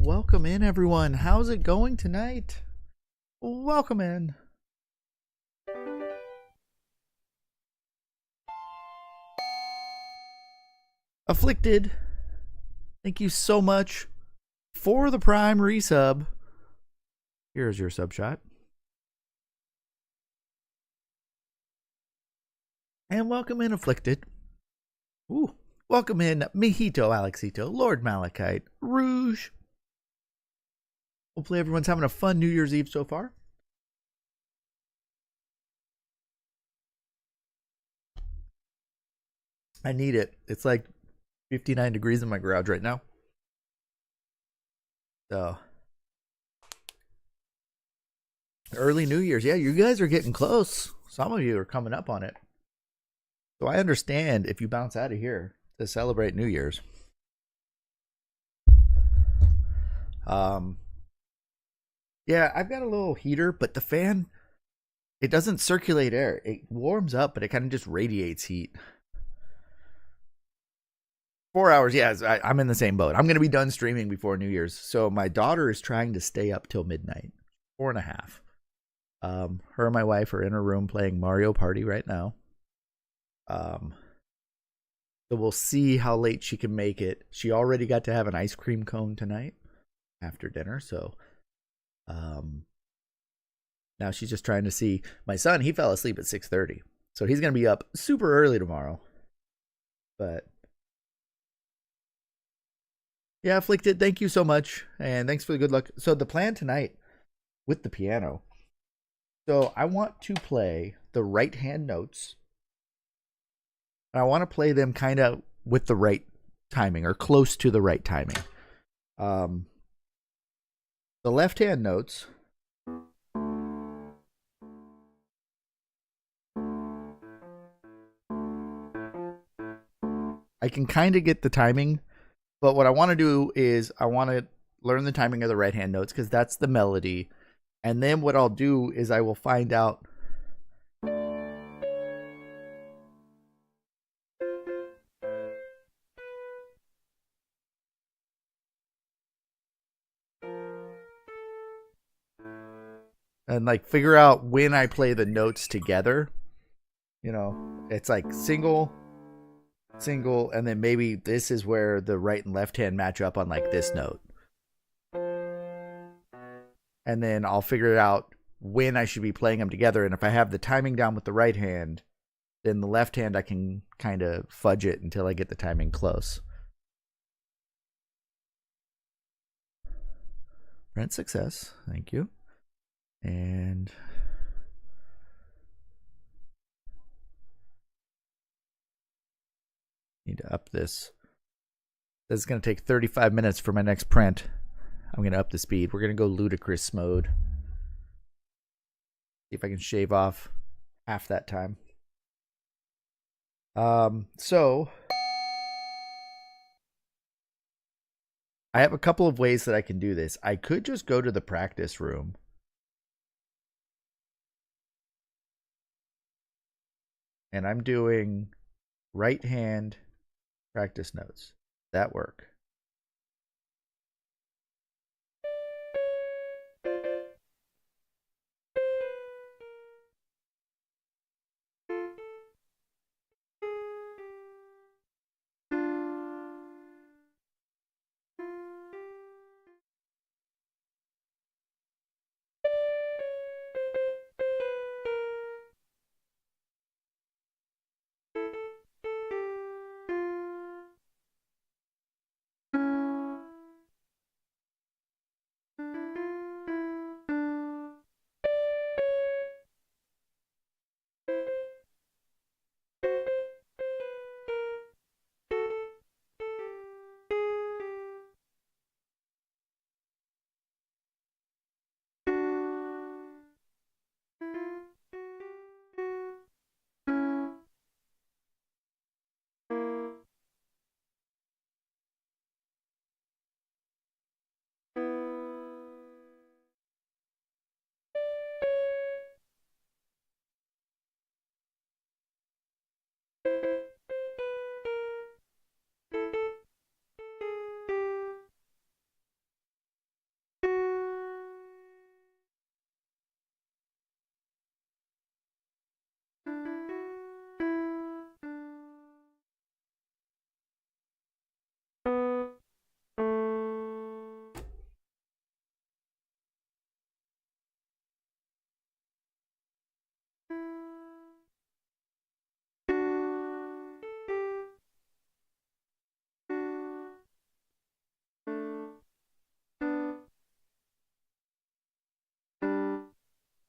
Welcome in, everyone. How's it going tonight? Welcome in. Afflicted, thank you so much for the Prime resub. Here's your sub shot. And welcome in, Afflicted. Ooh. Welcome in, Mijito Alexito, Lord Malachite, Rouge. Hopefully everyone's having a fun New Year's Eve so far. I need it. It's like 59 degrees in my garage right now. So, early New Year's. Yeah, you guys are getting close. Some of you are coming up on it. So I understand if you bounce out of here to celebrate New Year's. Yeah, I've got a little heater, but the fan, it doesn't circulate air. It warms up, but it kind of just radiates heat. 4 hours, yes, I'm in the same boat. I'm going to be done streaming before New Year's. So my daughter is trying to stay up till midnight, 4.5. Her and my wife are in her room playing Mario Party right now. So we'll see how late she can make it. She already got to have an ice cream cone tonight after dinner, so now she's just trying to see. My son, he fell asleep at 6:30, so he's gonna be up super early tomorrow. But yeah, Afflicted, thank you so much, and thanks for the good luck. So the plan tonight with the piano. So I want to play the right hand notes. I want to play them kind of with the right timing or close to the right timing. The left hand notes. I can kind of get the timing, but what I want to do is I want to learn the timing of the right hand notes because that's the melody. And then what I'll do is I will find out and like figure out when I play the notes together. You know, it's like single, single, and then maybe this is where the right and left hand match up on like this note. And then I'll figure out when I should be playing them together. And if I have the timing down with the right hand, then the left hand I can kind of fudge it until I get the timing close. Brent success, thank you. And need to up this. This is going to take 35 minutes for my next print. I'm going to up the speed. We're going to go ludicrous mode. See if I can shave off half that time. So I have a couple of ways that I can do this. I could just go to the practice room. And I'm doing right hand practice notes. That work.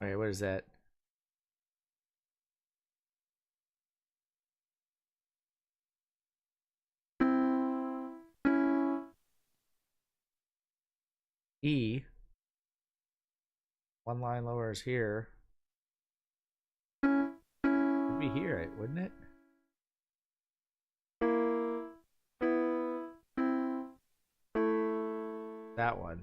All right, what is that? E. One line lower is here. It'd be here, wouldn't it? That one.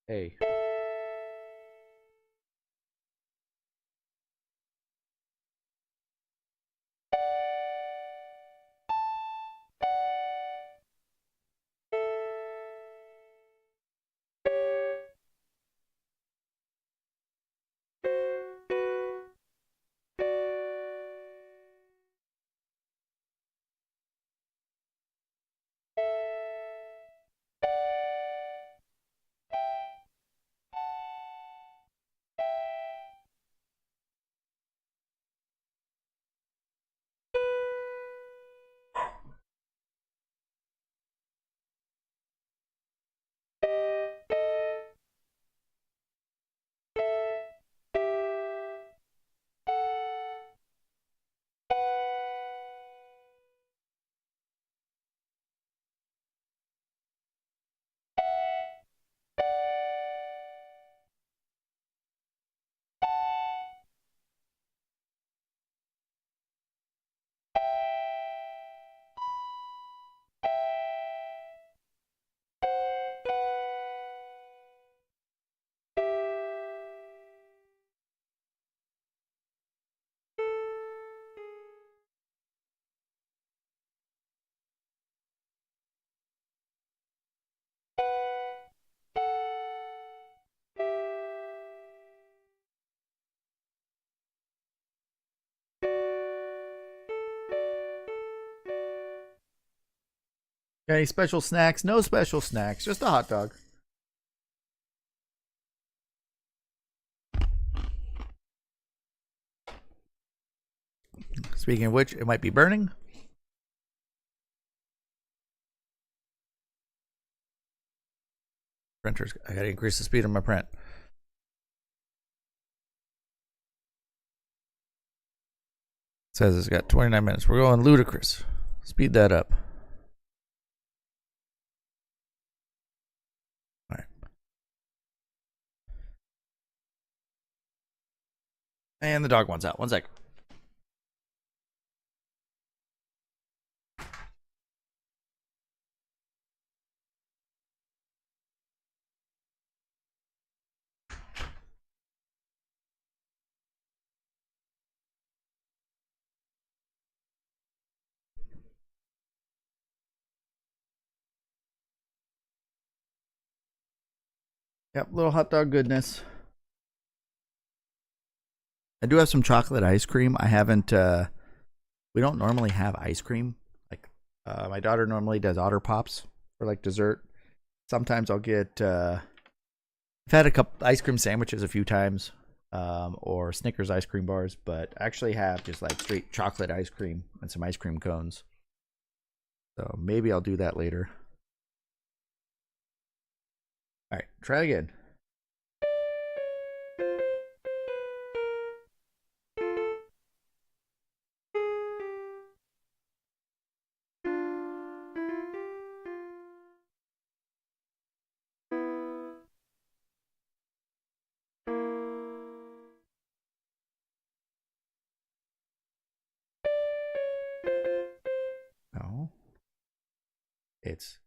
Hey. Got any special snacks? No special snacks, just a hot dog. Speaking of which, it might be burning. Printers, I gotta increase the speed of my print. It says it's got 29 minutes. We're going ludicrous. Speed that up. All right. And the dog wants out. 1 sec. Yep, little hot dog goodness. I do have some chocolate ice cream. I haven't. We don't normally have ice cream. Like, my daughter normally does Otter Pops for like dessert. Sometimes I'll get. I've had a couple ice cream sandwiches a few times, or Snickers ice cream bars, but I actually have just like straight chocolate ice cream and some ice cream cones. So maybe I'll do that later. All right, try again. No, it's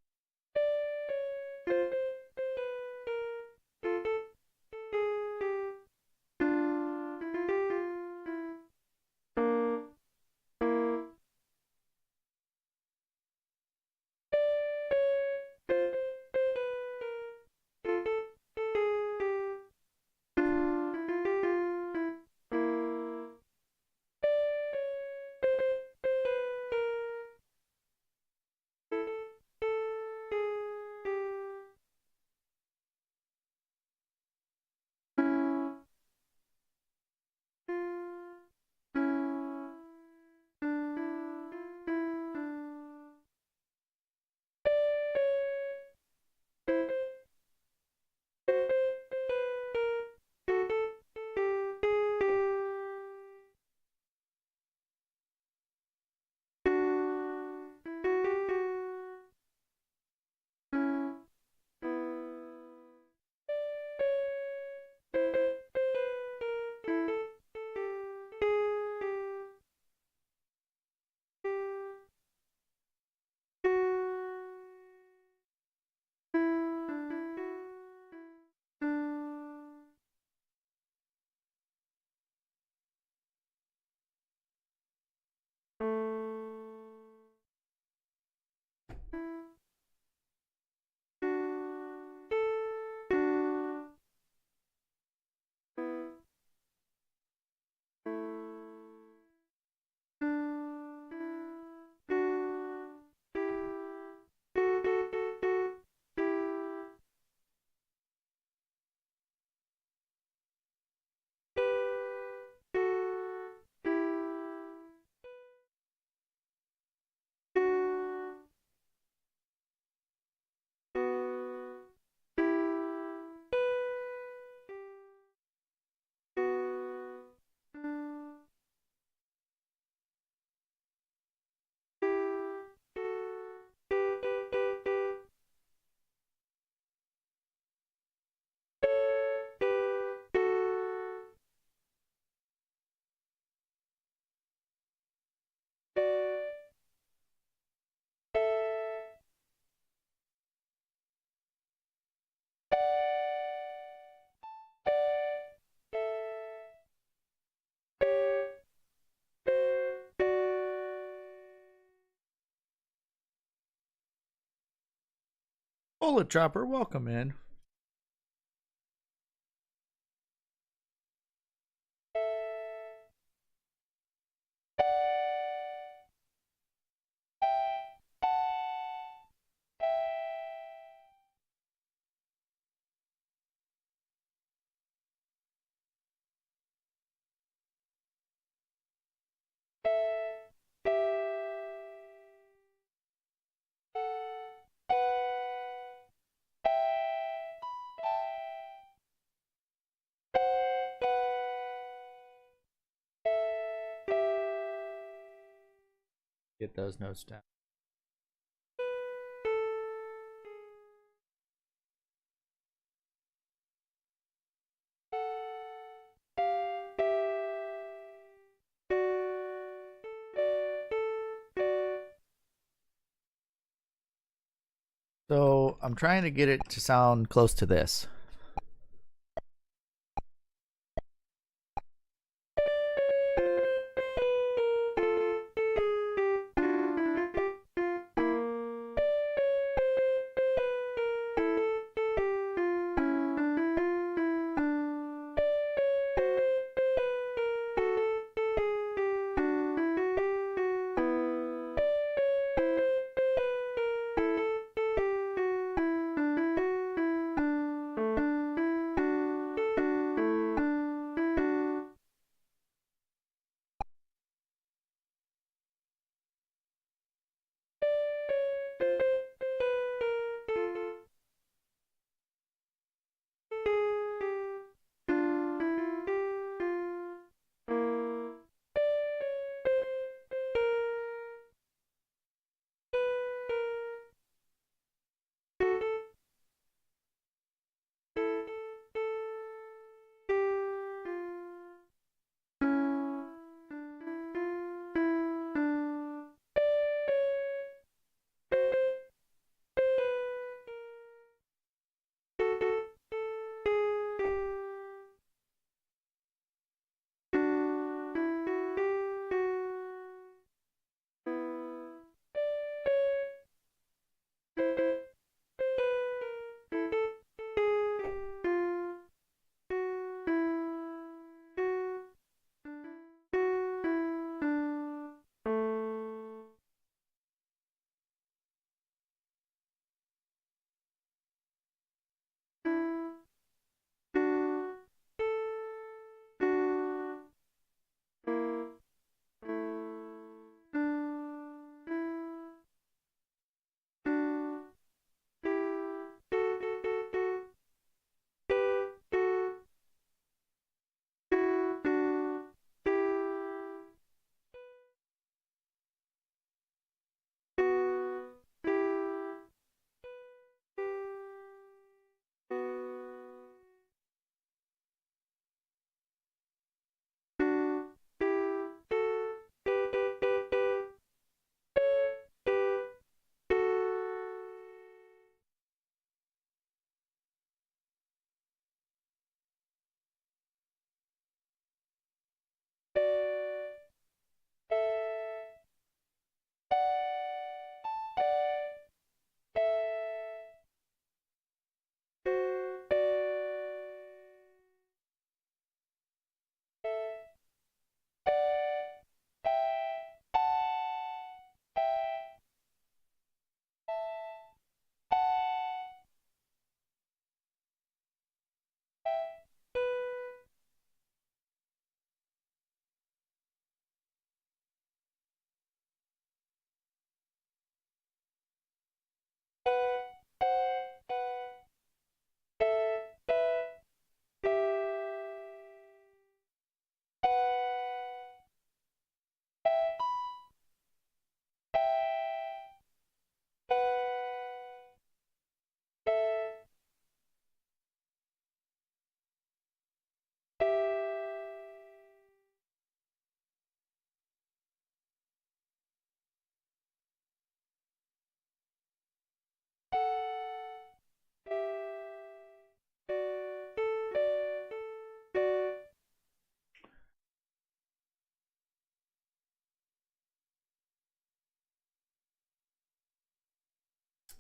Bullet Chopper. Welcome in. Get those notes down. So I'm trying to get it to sound close to this.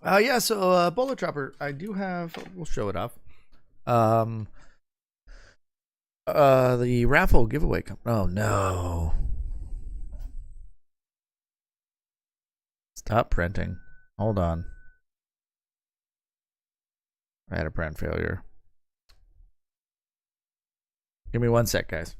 Yeah, so Bullet Dropper, I do have, we'll show it off. Um, the raffle giveaway. Oh no. Stop printing. Hold on. I had a print failure. Give me 1 sec, guys.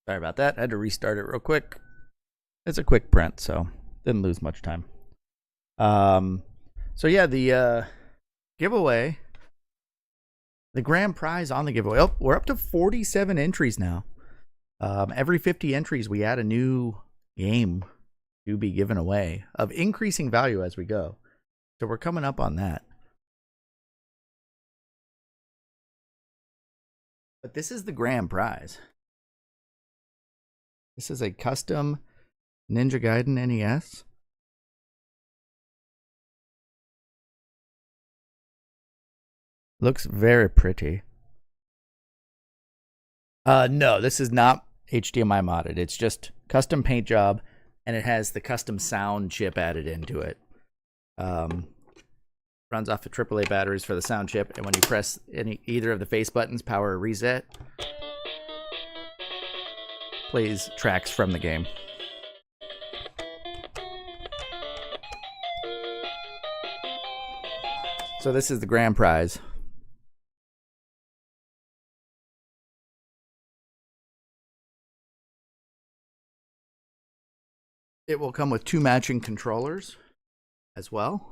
Sorry about that. I had to restart it real quick. It's a quick print, so didn't lose much time. So yeah, the giveaway, the grand prize on the giveaway. Oh, we're up to 47 entries now. Every 50 entries, we add a new game to be given away of increasing value as we go. So we're coming up on that. But this is the grand prize. This is a custom Ninja Gaiden NES. Looks very pretty. No, this is not HDMI modded. It's just custom paint job, and it has the custom sound chip added into it. Runs off of AAA batteries for the sound chip, and when you press either of the face buttons, power or reset, plays tracks from the game. So this is the grand prize. It will come with 2 matching controllers as well.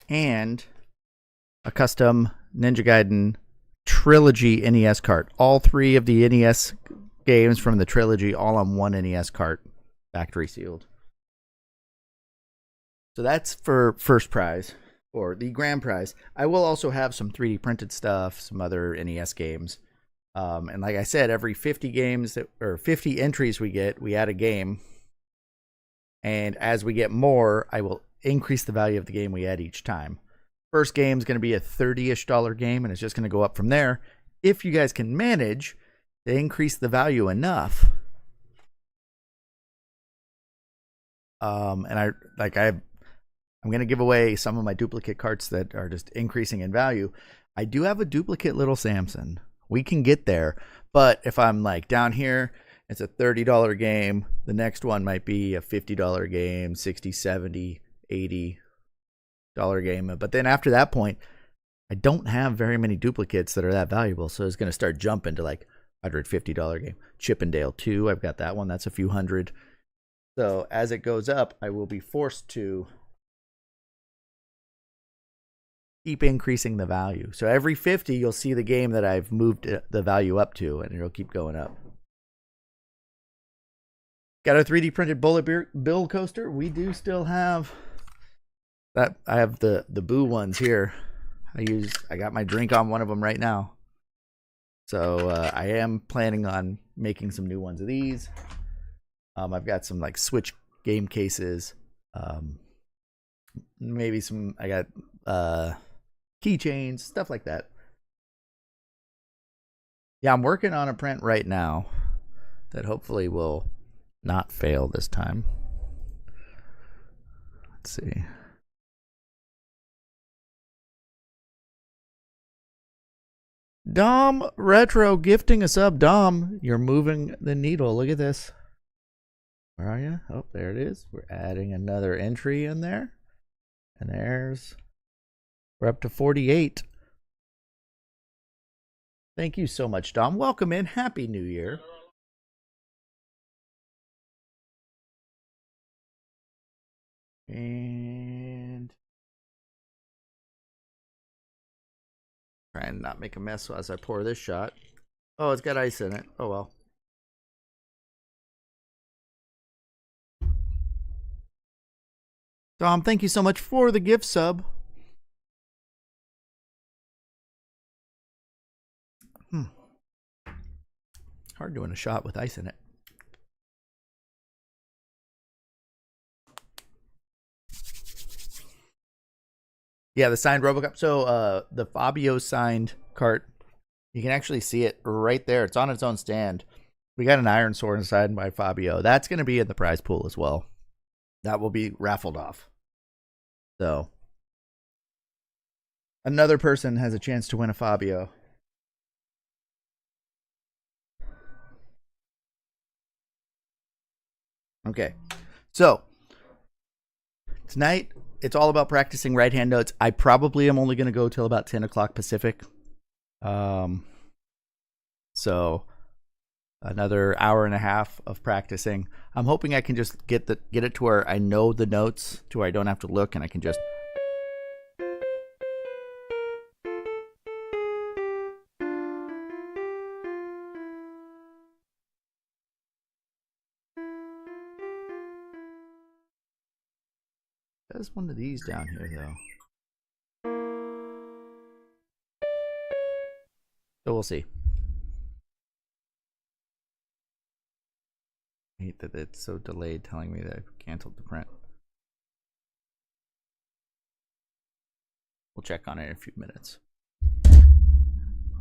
And a custom Ninja Gaiden trilogy NES cart. All 3 of the NES games from the trilogy all on 1 NES cart, factory sealed. So that's for first prize, or the grand prize. I will also have some 3D printed stuff, some other NES games. And like I said, every 50 games or 50 entries we get, we add a game. And as we get more, I will increase the value of the game we add each time. First game is going to be a $30-ish game, and it's just going to go up from there. If you guys can manage to increase the value enough, and I'm going to give away some of my duplicate carts that are just increasing in value. I do have a duplicate Little Samson. We can get there, but if I'm like down here, it's a $30 game. The next one might be a $50 game, $60, $70, $80 game. But then after that point, I don't have very many duplicates that are that valuable. So it's going to start jumping to like $150 game. Chippendale 2, I've got that one. That's a few hundred. So as it goes up, I will be forced to keep increasing the value. So every 50, you'll see the game that I've moved the value up to, and it'll keep going up. Got a 3D printed bullet bill coaster. We do still have that. I have the Boo ones here. I got my drink on one of them right now. So I am planning on making some new ones of these. I've got some like Switch game cases. Maybe some, I got keychains, stuff like that. Yeah, I'm working on a print right now that hopefully will not fail this time. Let's see. Dom Retro gifting a sub. Dom, you're moving the needle. Look at this. Where are you? Oh, there it is. We're adding another entry in there. And we're up to 48. Thank you so much, Dom. Welcome in. Happy New Year. And try and not make a mess as I pour this shot. Oh, it's got ice in it. Oh, well. Dom, thank you so much for the gift sub. Hard doing a shot with ice in it. Yeah, the signed RoboCop. So the Fabio signed cart, you can actually see it right there. It's on its own stand. We got an iron sword inside by Fabio. That's going to be in the prize pool as well. That will be raffled off. So another person has a chance to win a Fabio. Okay, so tonight it's all about practicing right hand notes. I probably am only going to go till about 10 o'clock Pacific. So another hour and a half of practicing. I'm hoping I can just get it to where I know the notes, to where I don't have to look, and I can just. There's one of these down here, though. So we'll see. I hate that it's so delayed telling me that I've canceled the print. We'll check on it in a few minutes.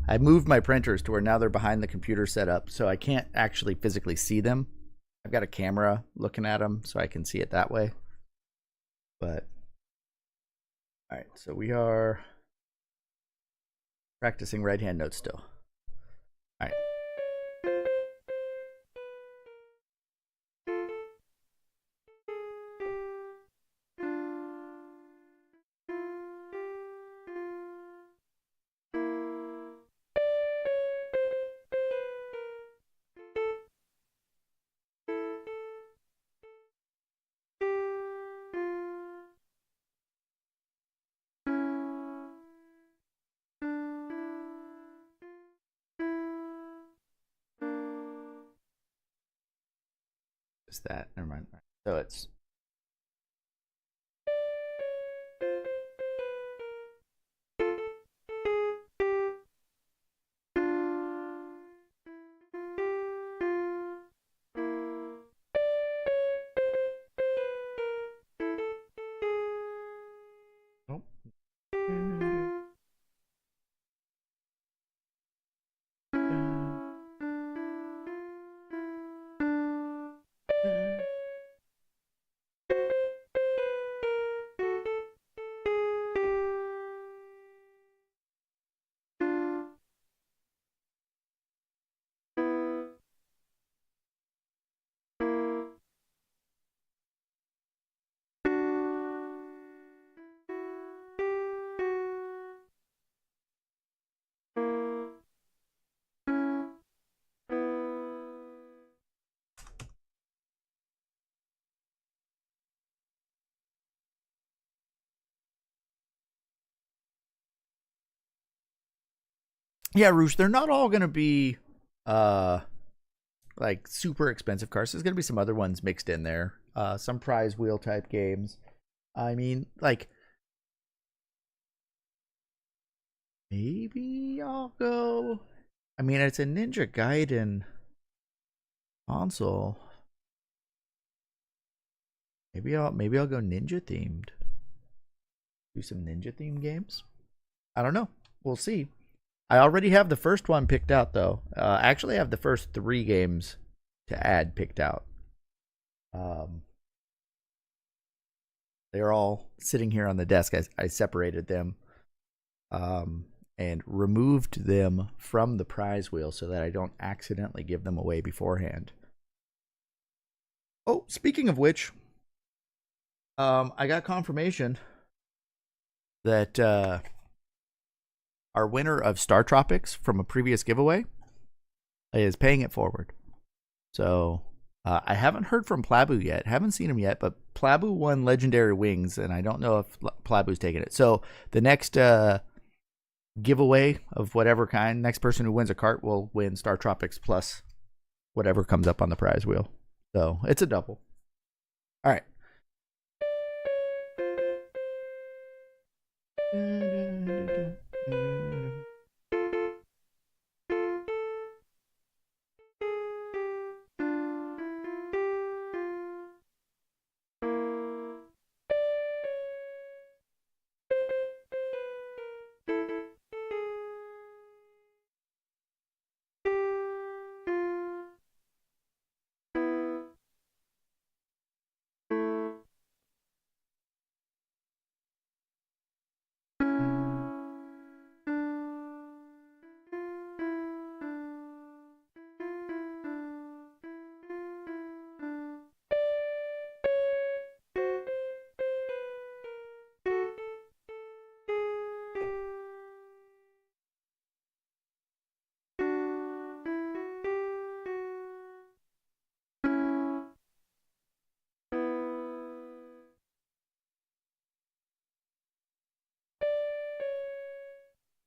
I moved my printers to where now they're behind the computer setup, so I can't actually physically see them. I've got a camera looking at them, so I can see it that way. But, all right, so we are practicing right hand notes still. All right. Is that? Never mind. So it's. Nope. Yeah, Roosh, they're not all going to be like super expensive cars. There's going to be some other ones mixed in there. Some prize wheel type games. I mean, like, maybe I'll go. I mean, it's a Ninja Gaiden console. Maybe I'll go ninja themed. Do some ninja themed games. I don't know. We'll see. I already have the first one picked out, though. Actually, I have the first 3 games to add picked out. They're all sitting here on the desk. I separated them and removed them from the prize wheel so that I don't accidentally give them away beforehand. Oh, speaking of which, I got confirmation that our winner of Star Tropics from a previous giveaway is paying it forward. So I haven't heard from Plabu yet. Haven't seen him yet, but Plabu won Legendary Wings, and I don't know if Plabu's taken it. So the next giveaway of whatever kind, next person who wins a cart will win Star Tropics plus whatever comes up on the prize wheel. So it's a double. All right.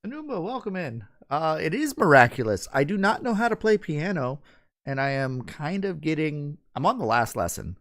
Anuma, welcome in. It is miraculous. I do not know how to play piano, and I am kind of I'm on the last lesson.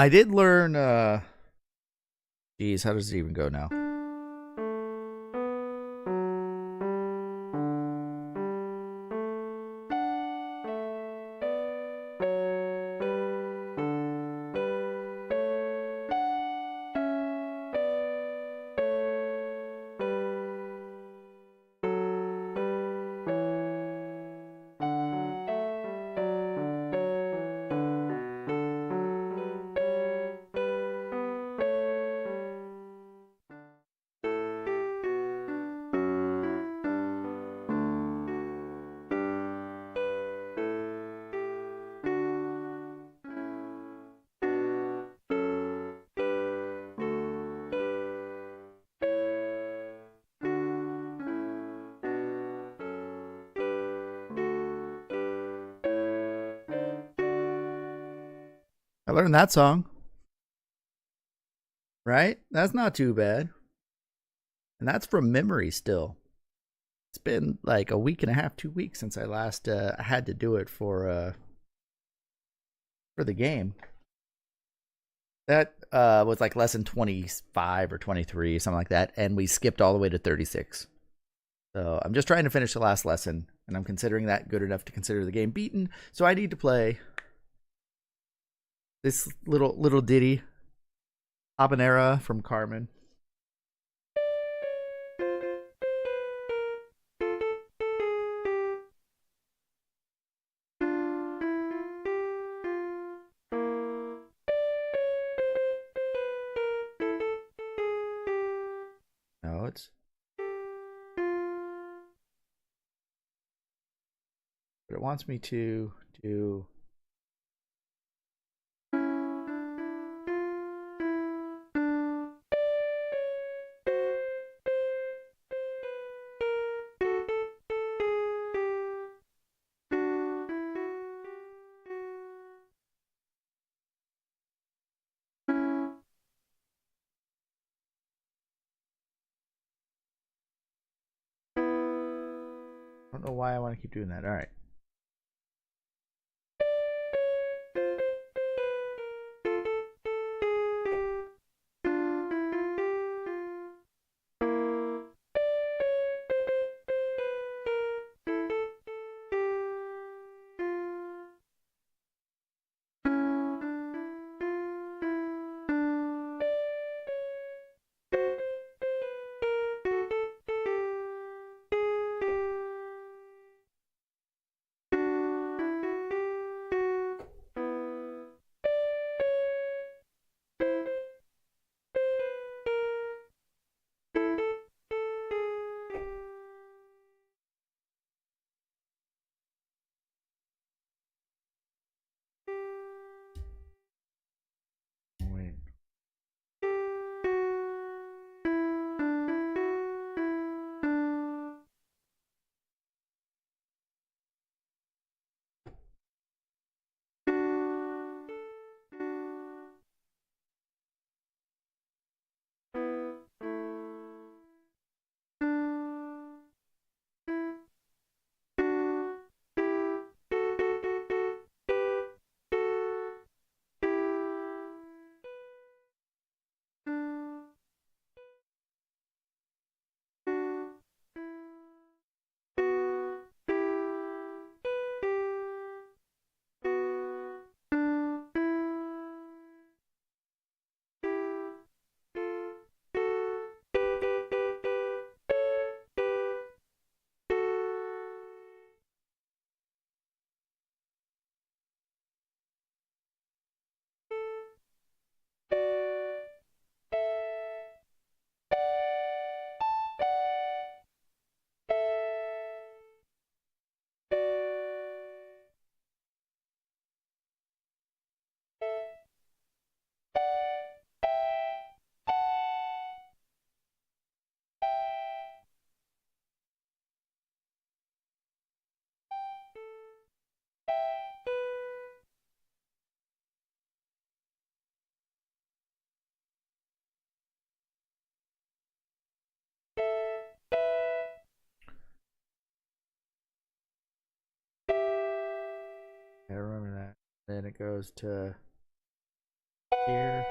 I did learn geez, how does it even go now? I learned that song. Right? That's not too bad. And that's from memory still. It's been like a week and a half, 2 weeks since I last had to do it for the game. That was like lesson 25 or 23, something like that, and we skipped all the way to 36. So I'm just trying to finish the last lesson, and I'm considering that good enough to consider the game beaten. So I need to play this little ditty, habanera from Carmen. No, it's but it wants me to do. don't know why I want to keep doing that. All right. Wait. I remember that. Then it goes to here.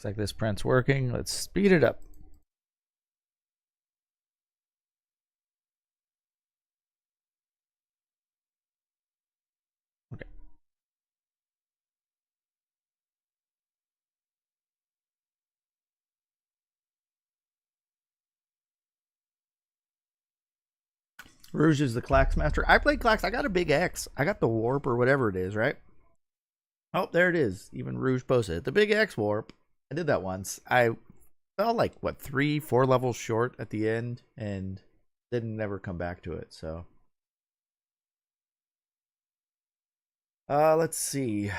Looks like this print's working. Let's speed it up. Okay. Rouge is the Clax Master. I played Clax. I got a big X. I got the Warp or whatever it is, right? Oh, there it is. Even Rouge posted it. The big X Warp. I did that once. I fell like, what, 3-4 levels short at the end and didn't ever come back to it, so. Let's see.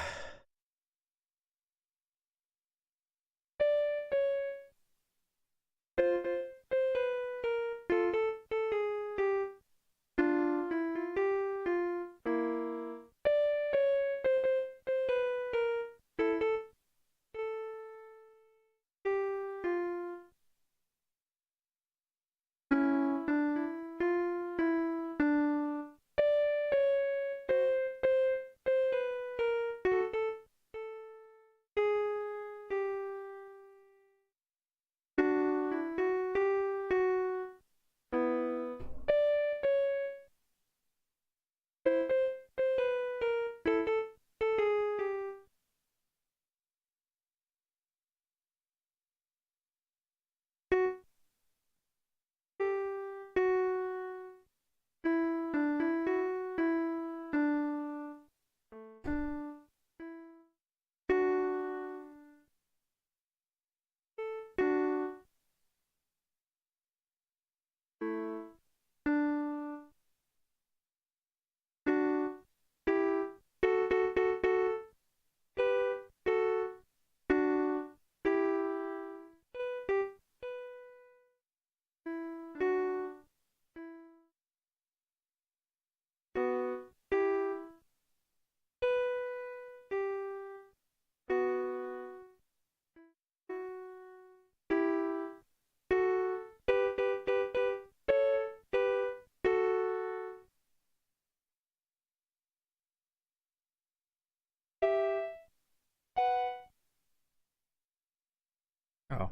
Oh.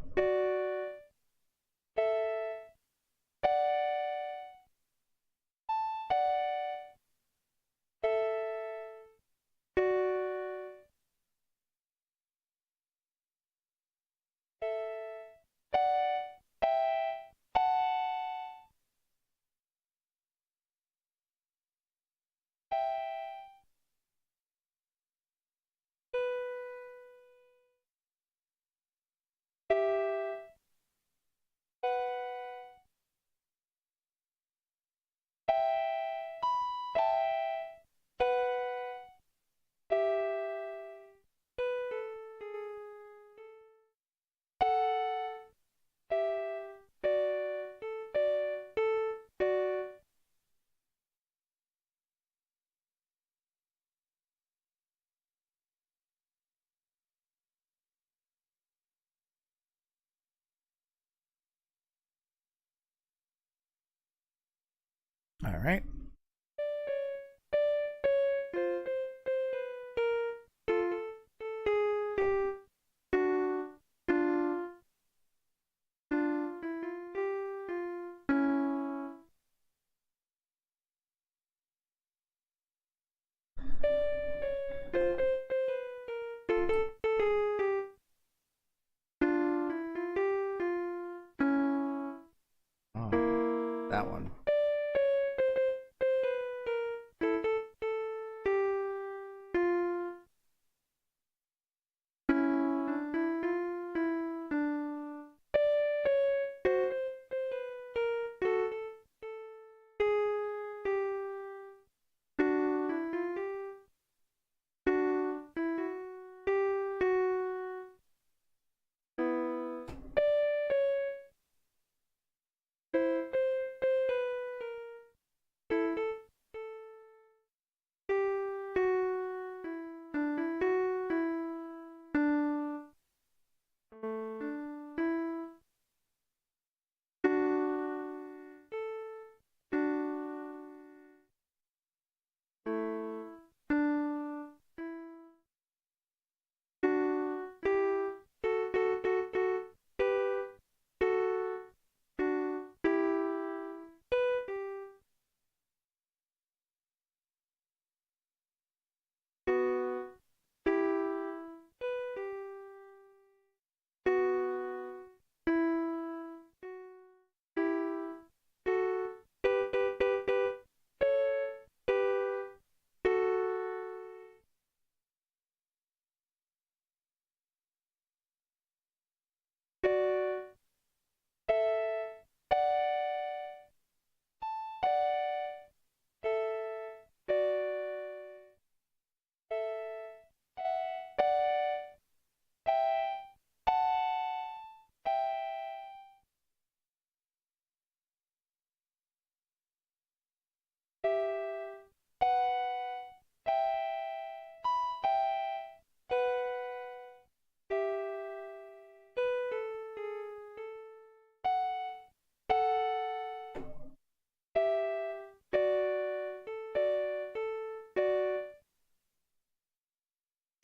All right. Oh, that one.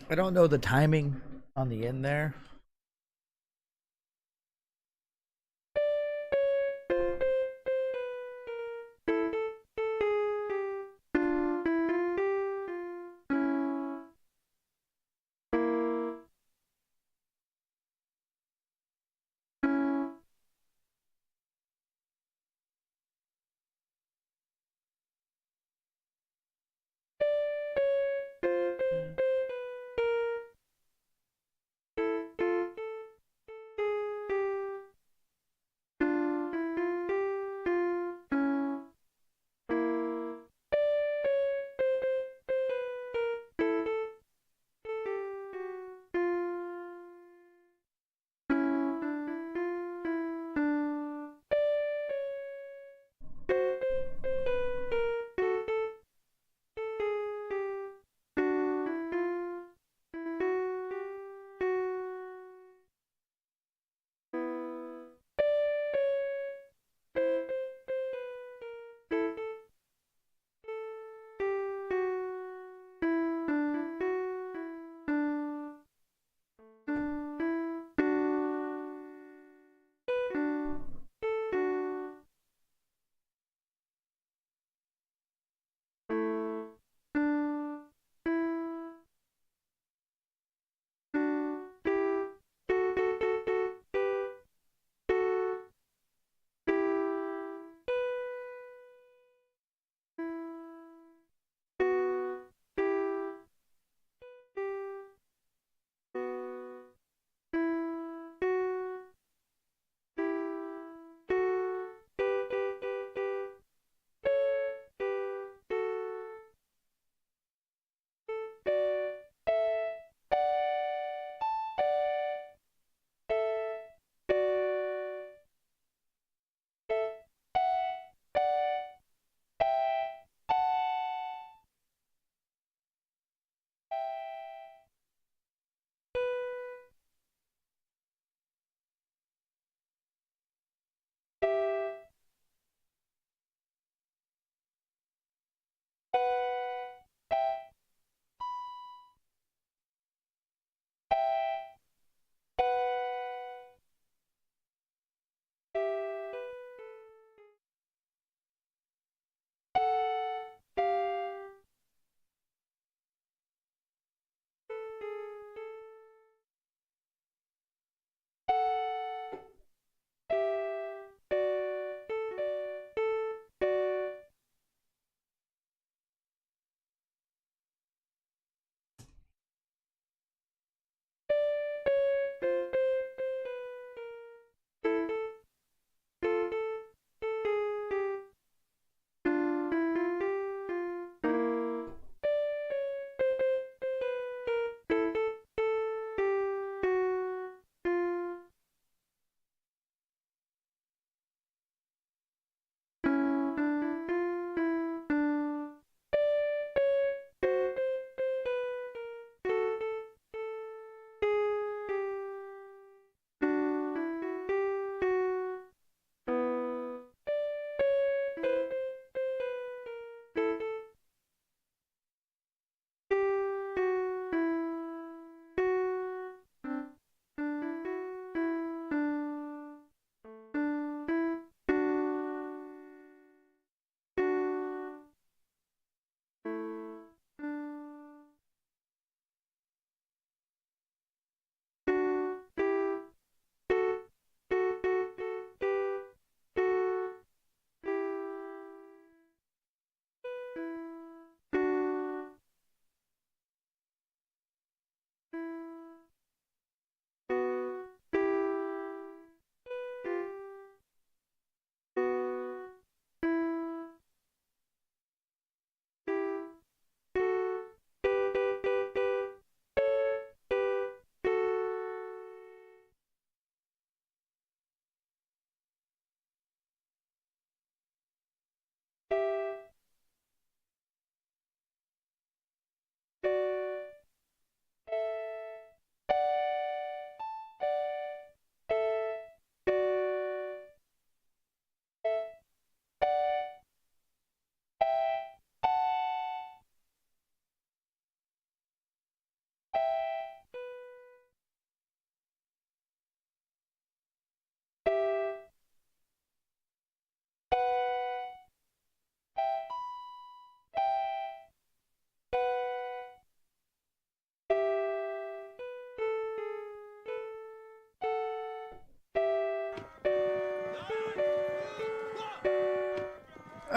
I don't know the timing on the end there.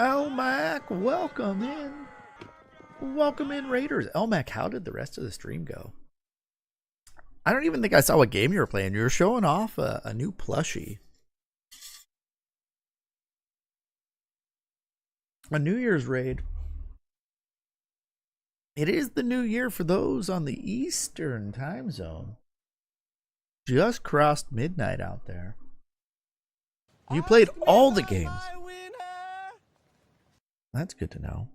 Elmac, welcome in. Welcome in, Raiders. Elmac, how did the rest of the stream go? I don't even think I saw what game you were playing. You were showing off a new plushie. A New Year's raid. It is the new year for those on the Eastern time zone. Just crossed midnight out there. You played all the games. That's good to know.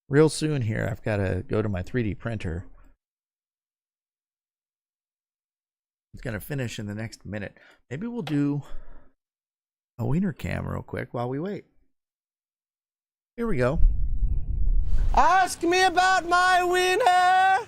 Real soon here, I've got to go to my 3D printer. It's going to finish in the next minute. Maybe we'll do a wiener cam real quick while we wait. Here we go. Ask me about my wiener!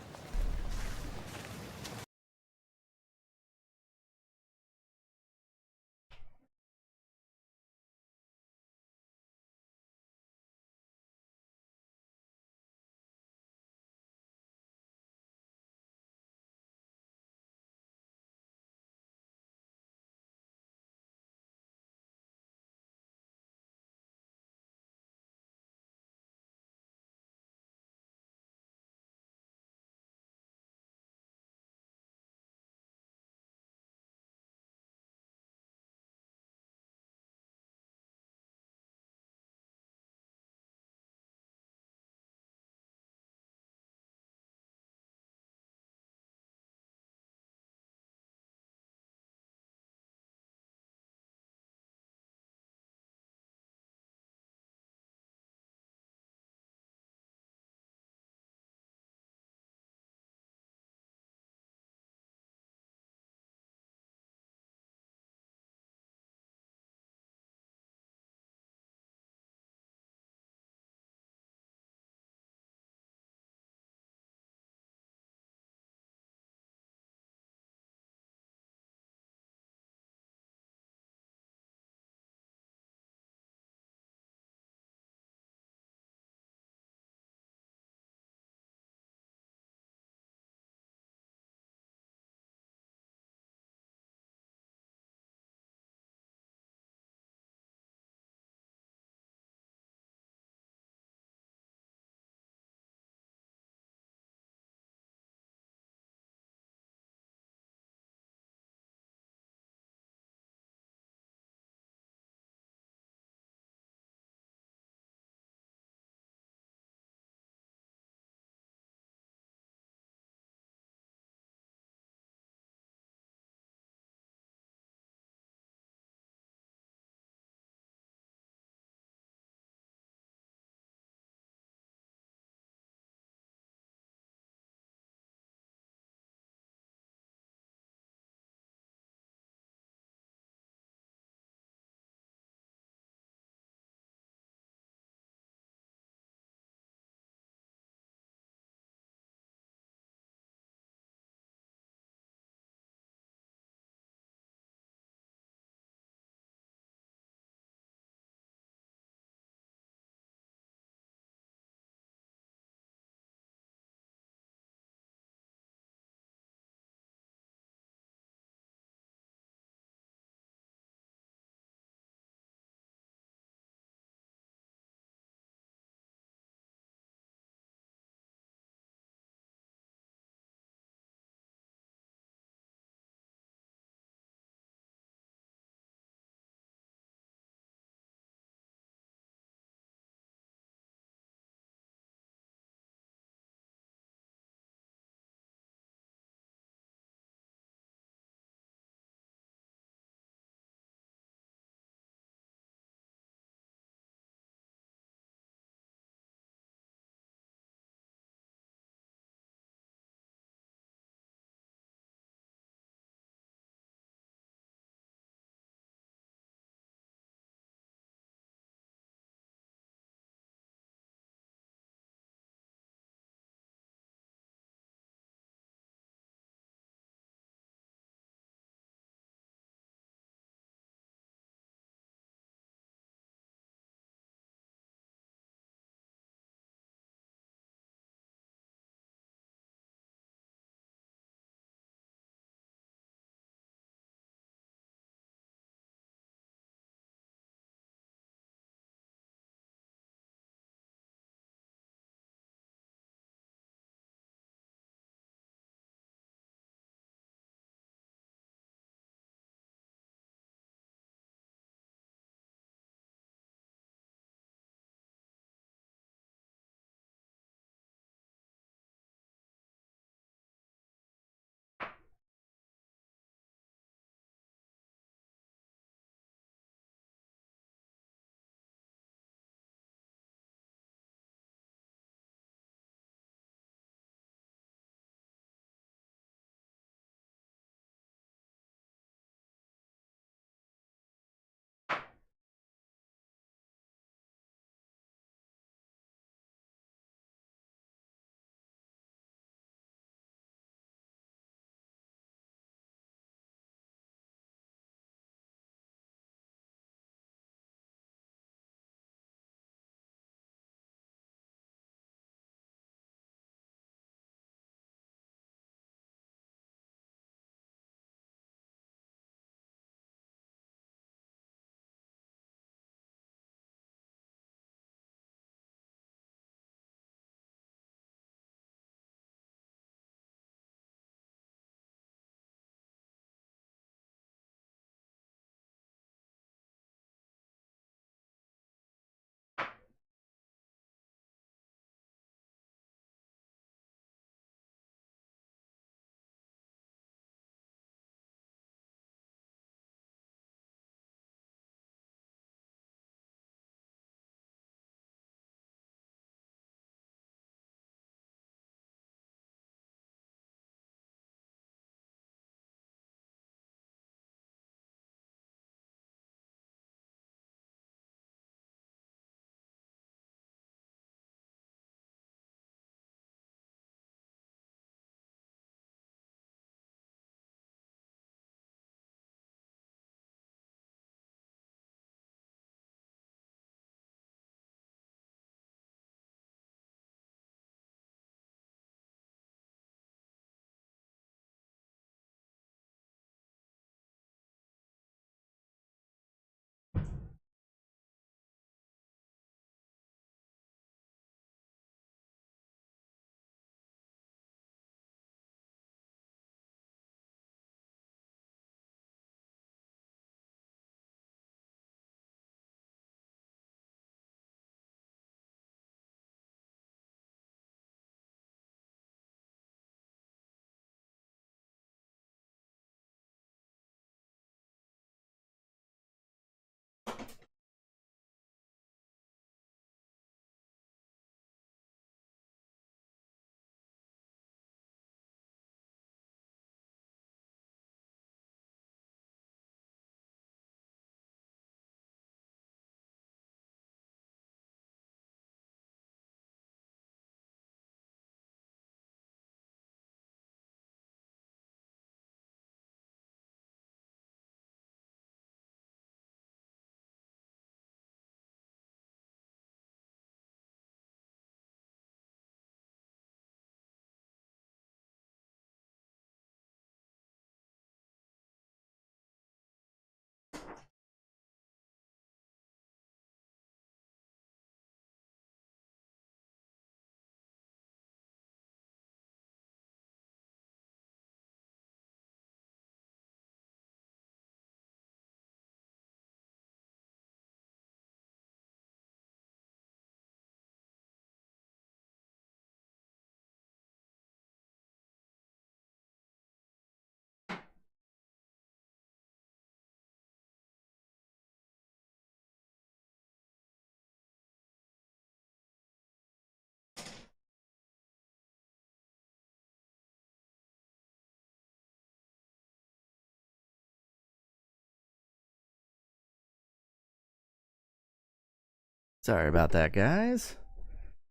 Sorry about that, guys.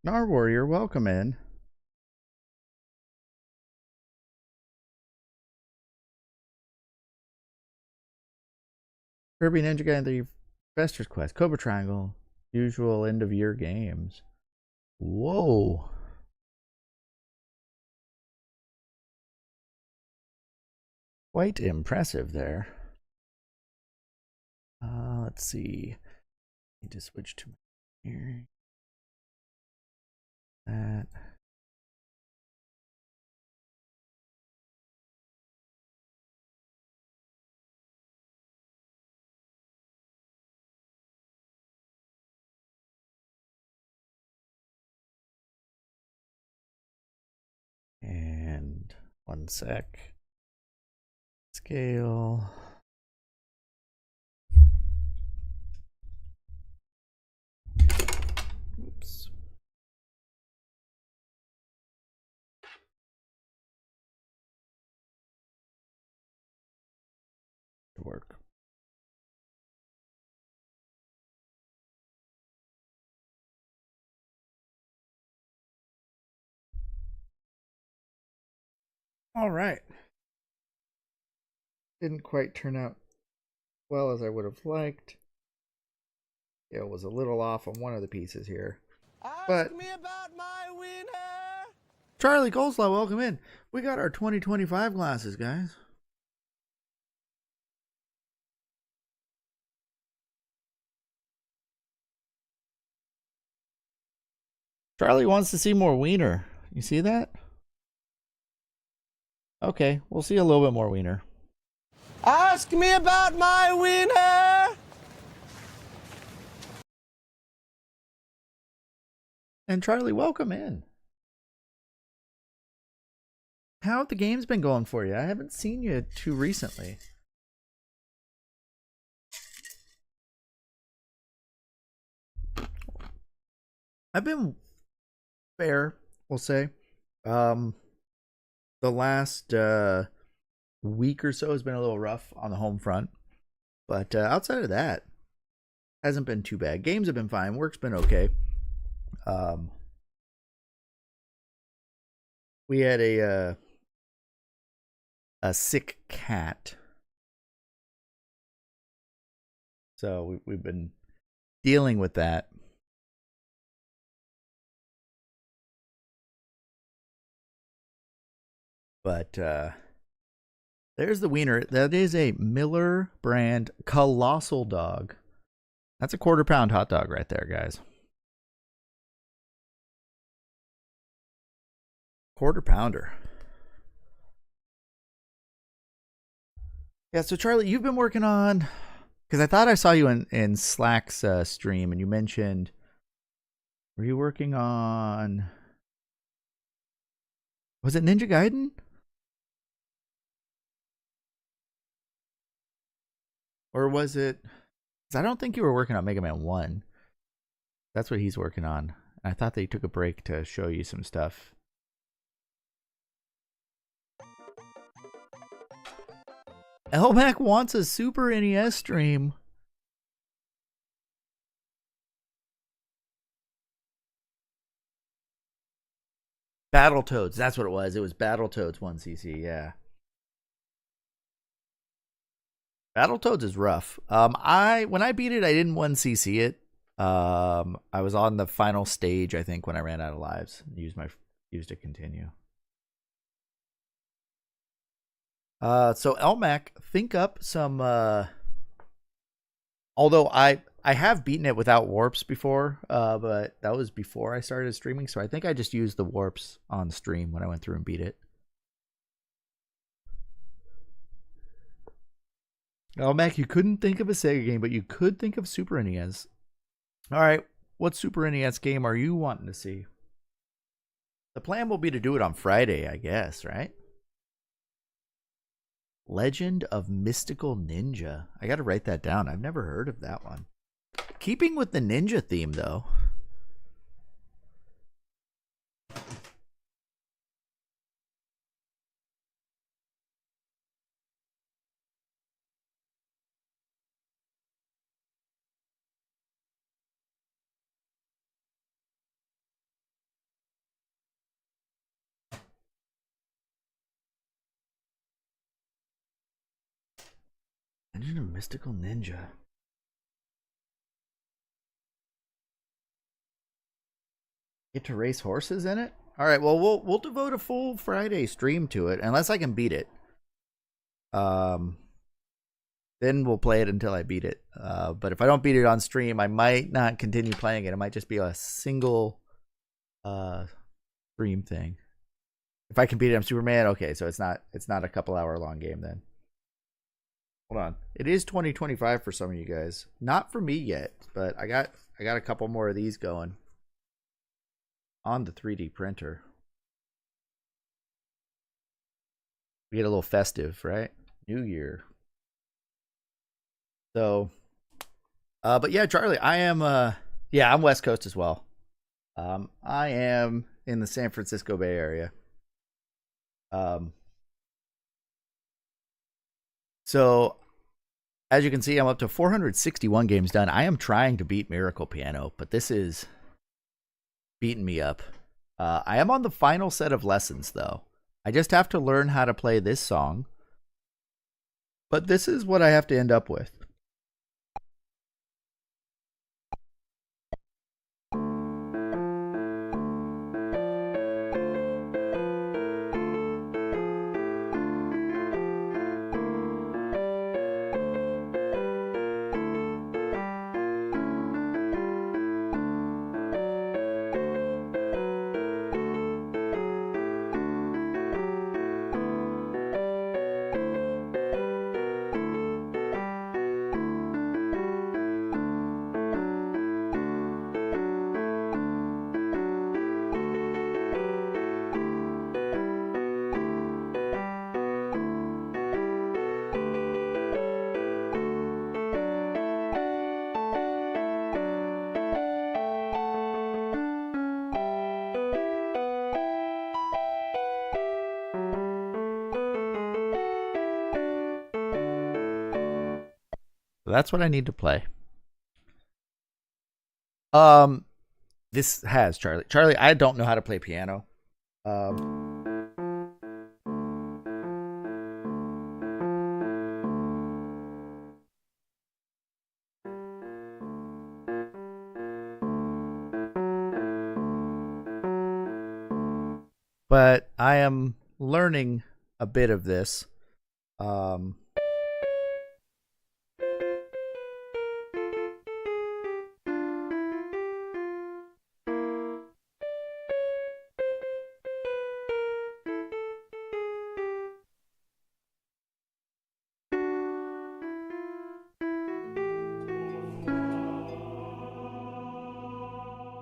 Nar Warrior, welcome in. Kirby Ninja Guy and the Investor's Quest, Cobra Triangle, usual end of year games. Whoa. Quite impressive there. Let's see. Need to switch to here. That. And 1 sec. Scale. Oops. Work. All right. Didn't quite turn out well as I would have liked. It was a little off on one of the pieces here. Ask me about my winner. Charlie Coleslaw, welcome in. We got our 2025 glasses, guys. Charlie wants to see more wiener. You see that? Okay, we'll see a little bit more wiener. Ask me about my winner. And Charlie, welcome in. How have the games been going for you? I haven't seen you too recently. I've been fair, we'll say. The last week or so has been a little rough on the home front. But outside of that, hasn't been too bad. Games have been fine. Work's been okay. We had a sick cat, so we've been dealing with that. But there's the wiener. That is a Miller brand Colossal Dog. That's a 1/4 pound hot dog right there, guys. 1/4 pounder. Yeah, so Charlie, you've been working on, because I thought I saw you in Slack's stream, and you mentioned, were you working on, was it Ninja Gaiden? Or was it, because I don't think you were working on Mega Man 1. That's what he's working on. I thought they took a break to show you some stuff. Elmac wants a Super NES stream. Battletoads, that's what it was. It was Battletoads 1cc, yeah. Battletoads is rough. When I beat it, I didn't 1cc it. I was on the final stage, I think, when I ran out of lives. Used to continue. So Elmac, think up some. Although I have beaten it without warps before, but that was before I started streaming. So I think I just used the warps on stream when I went through and beat it. Elmac, you couldn't think of a Sega game, but you could think of Super NES. All right, what Super NES game are you wanting to see? The plan will be to do it on Friday, I guess, right? Legend of Mystical Ninja. I got to write that down. I've never heard of that one. Keeping with the ninja theme, though. Engine of Mystical Ninja. Get to race horses in it? All right, well we'll devote a full Friday stream to it unless I can beat it. Then we'll play it until I beat it. But if I don't beat it on stream, I might not continue playing it. It might just be a single stream thing. If I can beat it, I'm Superman. Okay, so it's not a couple hour long game then. Hold on. It is 2025 for some of you guys. Not for me yet, but I got a couple more of these going on the 3D printer. We get a little festive, right? New Year. So, but yeah, Charlie, I am, I'm West Coast as well. I am in the San Francisco Bay Area. So as you can see, I'm up to 461 games done. I am trying to beat Miracle Piano, but this is beating me up. I am on the final set of lessons though. I just have to learn how to play this song. But this is what I have to end up with. That's what I need to play. This has Charlie, I don't know how to play piano. But I am learning a bit of this.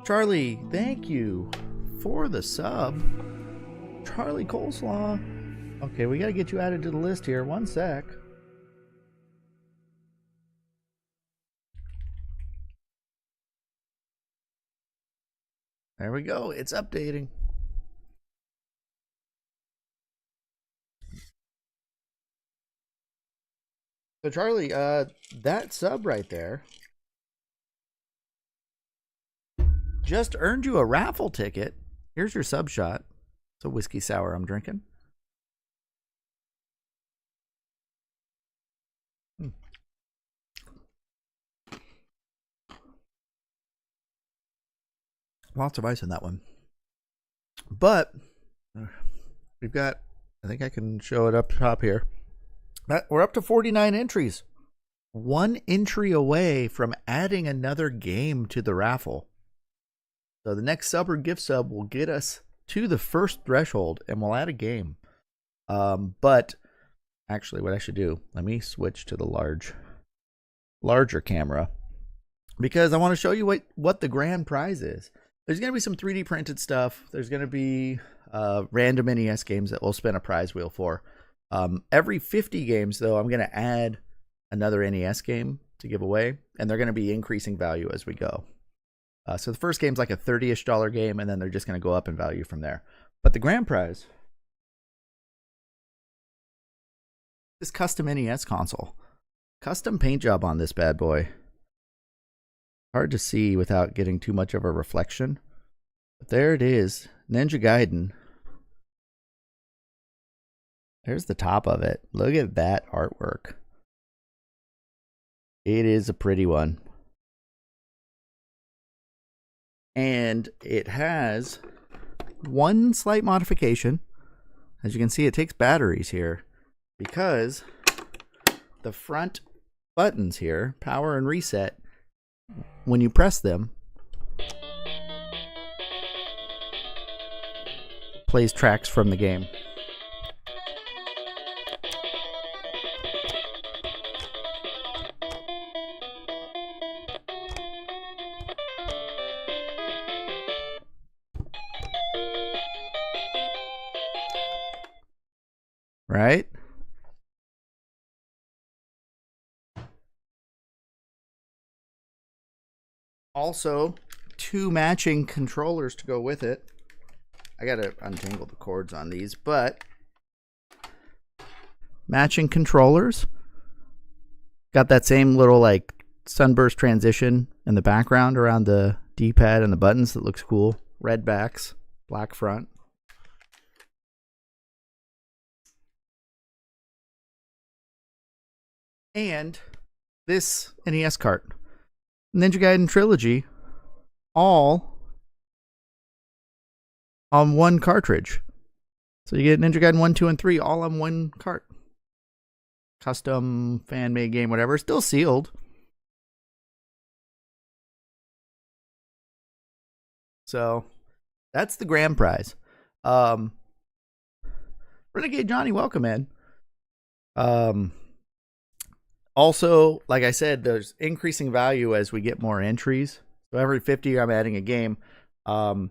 Charlie, thank you for the sub. Charlie Coleslaw. Okay, we got to get you added to the list here. One sec. There we go. It's updating. So Charlie, that sub right there just earned you a raffle ticket. Here's your sub shot. It's a whiskey sour I'm drinking. Lots of ice in that one. But we've got, I think I can show it up top here. We're up to 49 entries. One entry away from adding another game to the raffle. So the next sub or gift sub will get us to the first threshold and we'll add a game. But actually what I should do, let me switch to the larger camera because I want to show you what the grand prize is. There's going to be some 3D printed stuff. There's going to be random NES games that we'll spin a prize wheel for. Every 50 games, though, I'm going to add another NES game to give away, and they're going to be increasing value as we go. So the first game's like a $30-ish game, and then they're just going to go up in value from there. But the grand prize, this custom NES console. Custom paint job on this bad boy. Hard to see without getting too much of a reflection. But there it is. Ninja Gaiden. There's the top of it. Look at that artwork. It is a pretty one. And it has one slight modification. As you can see, it takes batteries here because the front buttons here, power and reset, when you press them, plays tracks from the game. Right? Also, two matching controllers to go with it. I gotta untangle the cords on these, but matching controllers. Got that same little like sunburst transition in the background around the D-pad and the buttons that looks cool. Red backs, black front. And this NES cart. Ninja Gaiden Trilogy, all on one cartridge. So you get Ninja Gaiden 1, 2, and 3 all on one cart. Custom, fan-made game, whatever. Still sealed. So that's the grand prize. Renegade Johnny, welcome in. Also, like I said, there's increasing value as we get more entries. So every 50, I'm adding a game. And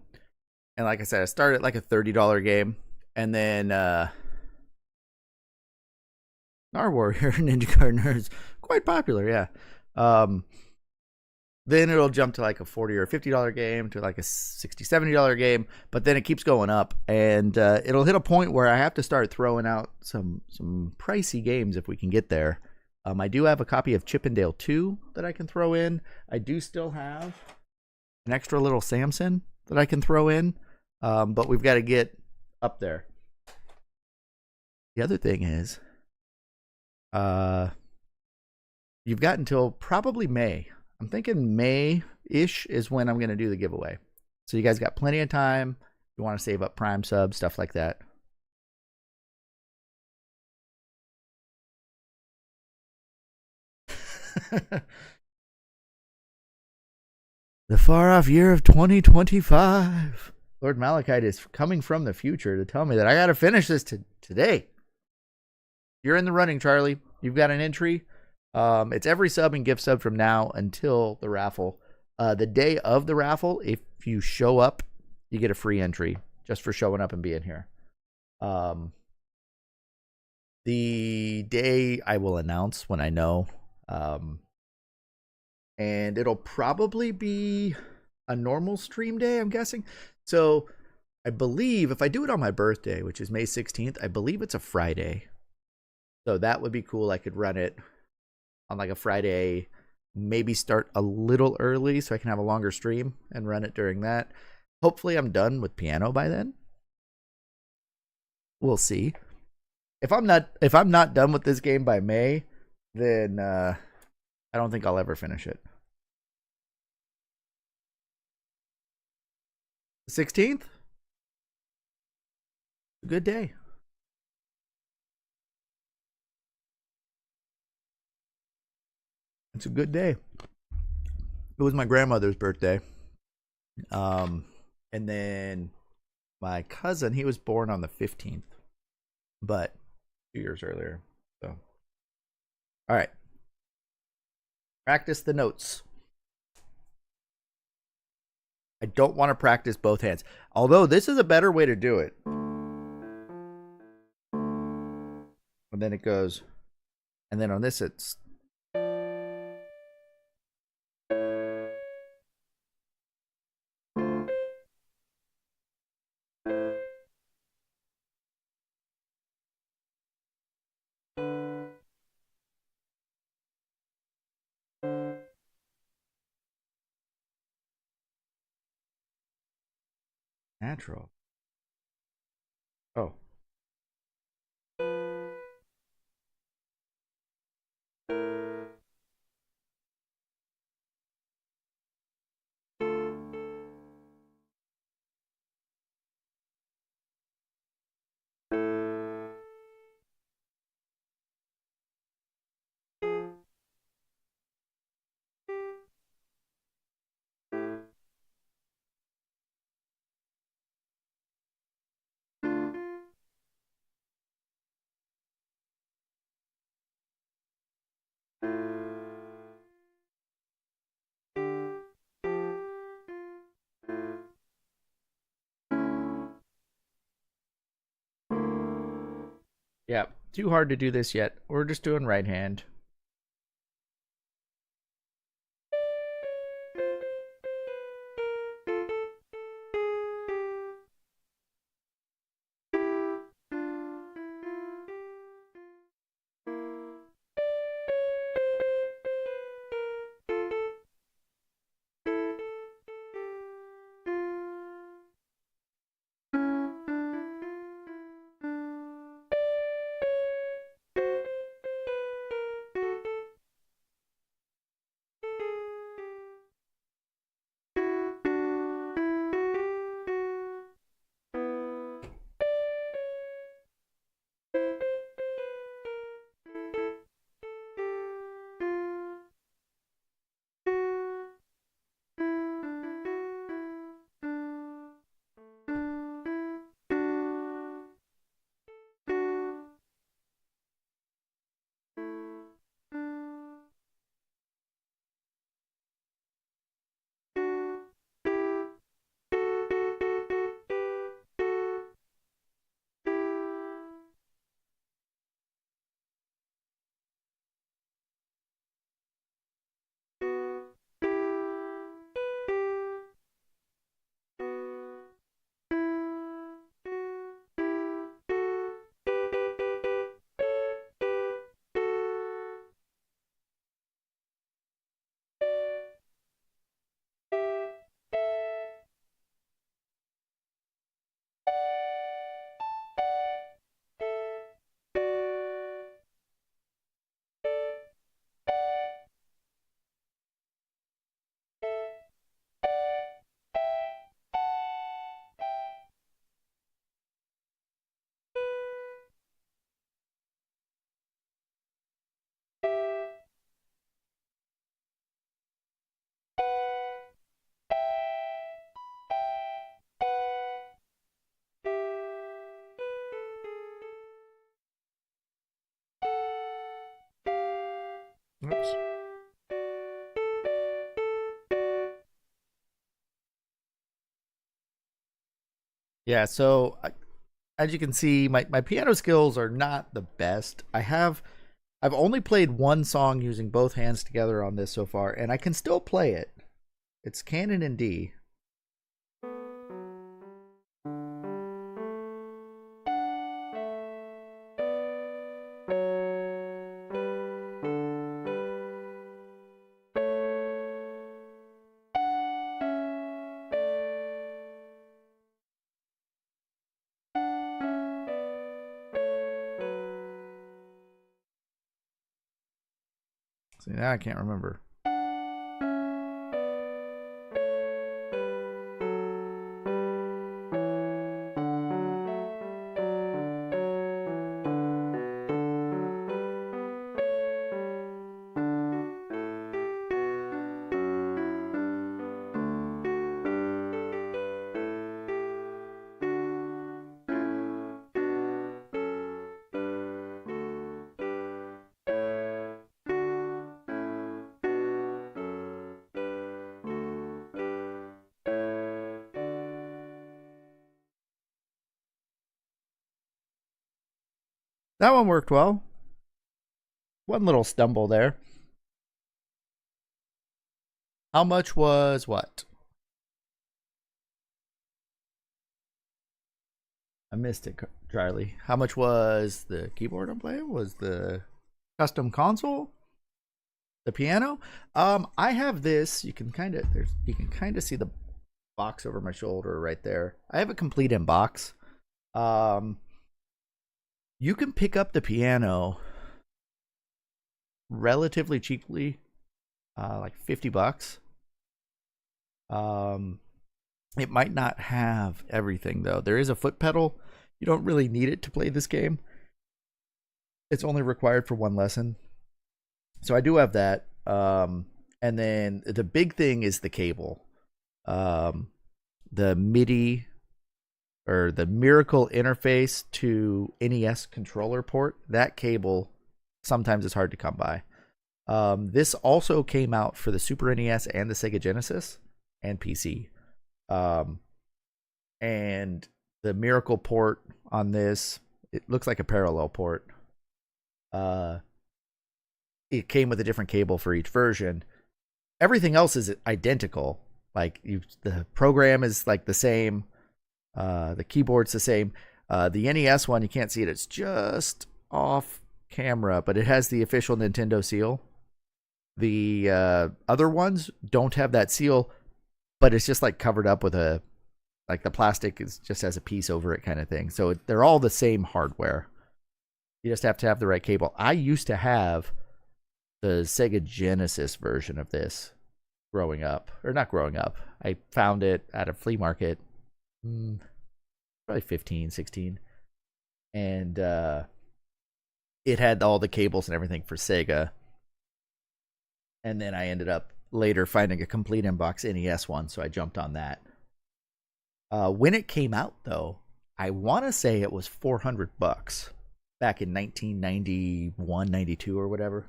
like I said, I started like a $30 game. And then Nar Warrior Ninja Gardener is quite popular, yeah. Then it'll jump to like a $40 or $50 game to like a $60, $70 game. But then it keeps going up. And it'll hit a point where I have to start throwing out some pricey games if we can get there. I do have a copy of Chippendale 2 that I can throw in. I do still have an extra little Samson that I can throw in. But we've got to get up there. The other thing is, you've got until probably May. I'm thinking May-ish is when I'm going to do the giveaway. So you guys got plenty of time. You want to save up Prime subs, stuff like that. The far-off year of 2025. Lord Malachite is coming from the future to tell me that I got to finish this today. You're in the running, Charlie. You've got an entry. It's every sub and gift sub from now until the raffle. The day of the raffle, if you show up, you get a free entry just for showing up and being here. The day I will announce when I know. And it'll probably be a normal stream day, I'm guessing. So I believe if I do it on my birthday, which is May 16th, I believe it's a Friday. So that would be cool. I could run it on like a Friday, maybe start a little early so I can have a longer stream and run it during that. Hopefully I'm done with piano by then. We'll see. If I'm not done with this game by May, then I don't think I'll ever finish it. 16th? A good day. It's a good day. It was my grandmother's birthday. And then my cousin, he was born on the 15th, but 2 years earlier. So, all right. Practice the notes. I don't want to practice both hands. Although this is a better way to do it. And then it goes. And then on this it's. Natural. Oh. Yeah, too hard to do this yet. We're just doing right hand. Oops. Yeah, so as you can see, my piano skills are not the best. I've only played one song using both hands together on this so far, and I can still play it. It's Canon in D. See, now I can't remember. That one worked well. One little stumble there. How much was what? I missed it, Charlie. How much was the keyboard I'm playing? Was the custom console? The piano? I have this. You can kind of see the box over my shoulder right there. I have a complete in box. Um, you can pick up the piano relatively cheaply, like $50. Um, it might not have everything though. There is a foot pedal. You don't really need it to play this game. It's only required for one lesson. So I do have that. And then the big thing is the cable. The MIDI or the Miracle interface to NES controller port. That cable sometimes is hard to come by. This also came out for the Super NES and the Sega Genesis and PC. And the Miracle port on this It looks like a parallel port. Uh, it came with a different cable for each version. Everything else is identical. Like the program is like the same. The keyboard's the same. The NES one, you can't see it. It's just off camera, but it has the official Nintendo seal. The other ones don't have that seal, but it's just like covered up with a, like the plastic is just has a piece over it kind of thing. So they're all the same hardware. You just have to have the right cable. I used to have the Sega Genesis version of this growing up, or not growing up. I found it at a flea market, probably 15, 16. And it had all the cables and everything for Sega. And then I ended up later finding a complete inbox NES one, so I jumped on that. When it came out, though, I want to say it was $400 back in 1991, 92 or whatever.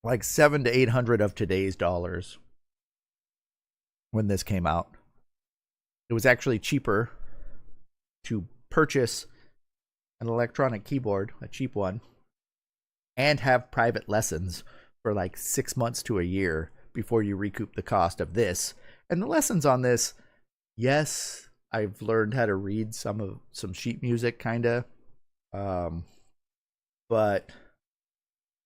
Like 700 to 800 of today's dollars when this came out. It was actually cheaper to purchase an electronic keyboard, a cheap one, and have private lessons for like 6 months to a year before you recoup the cost of this. And the lessons on this, yes, I've learned how to read some sheet music, kind of. But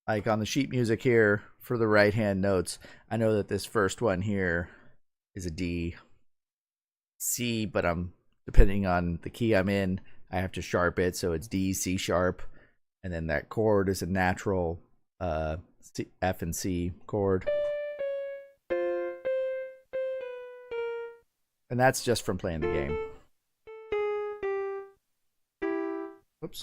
like on the sheet music here for the right hand notes, I know that this first one here is a D, C, but I'm depending on the key I'm in, I have to sharp it, so it's D, C sharp, and then that chord is a natural F and C chord. And that's just from playing the game. Oops.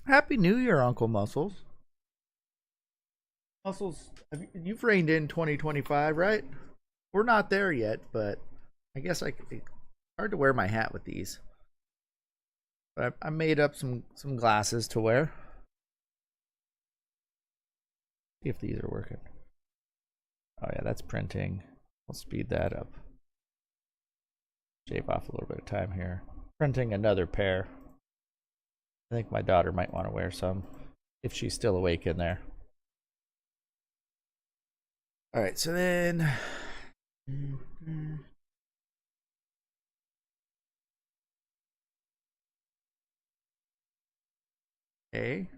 Happy New Year, Uncle Muscles. Muscles, you've reigned in 2025, right? We're not there yet, but I guess it's hard to wear my hat with these. But I made up some glasses to wear. See if these are working. Oh yeah, that's printing. I'll speed that up. Shave off a little bit of time here. Printing another pair. I think my daughter might want to wear some if she's still awake in there. All right, so then okay.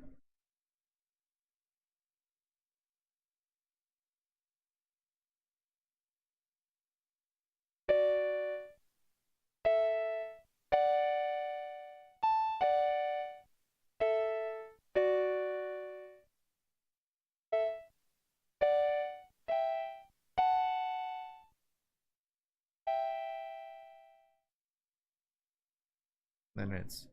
Then it's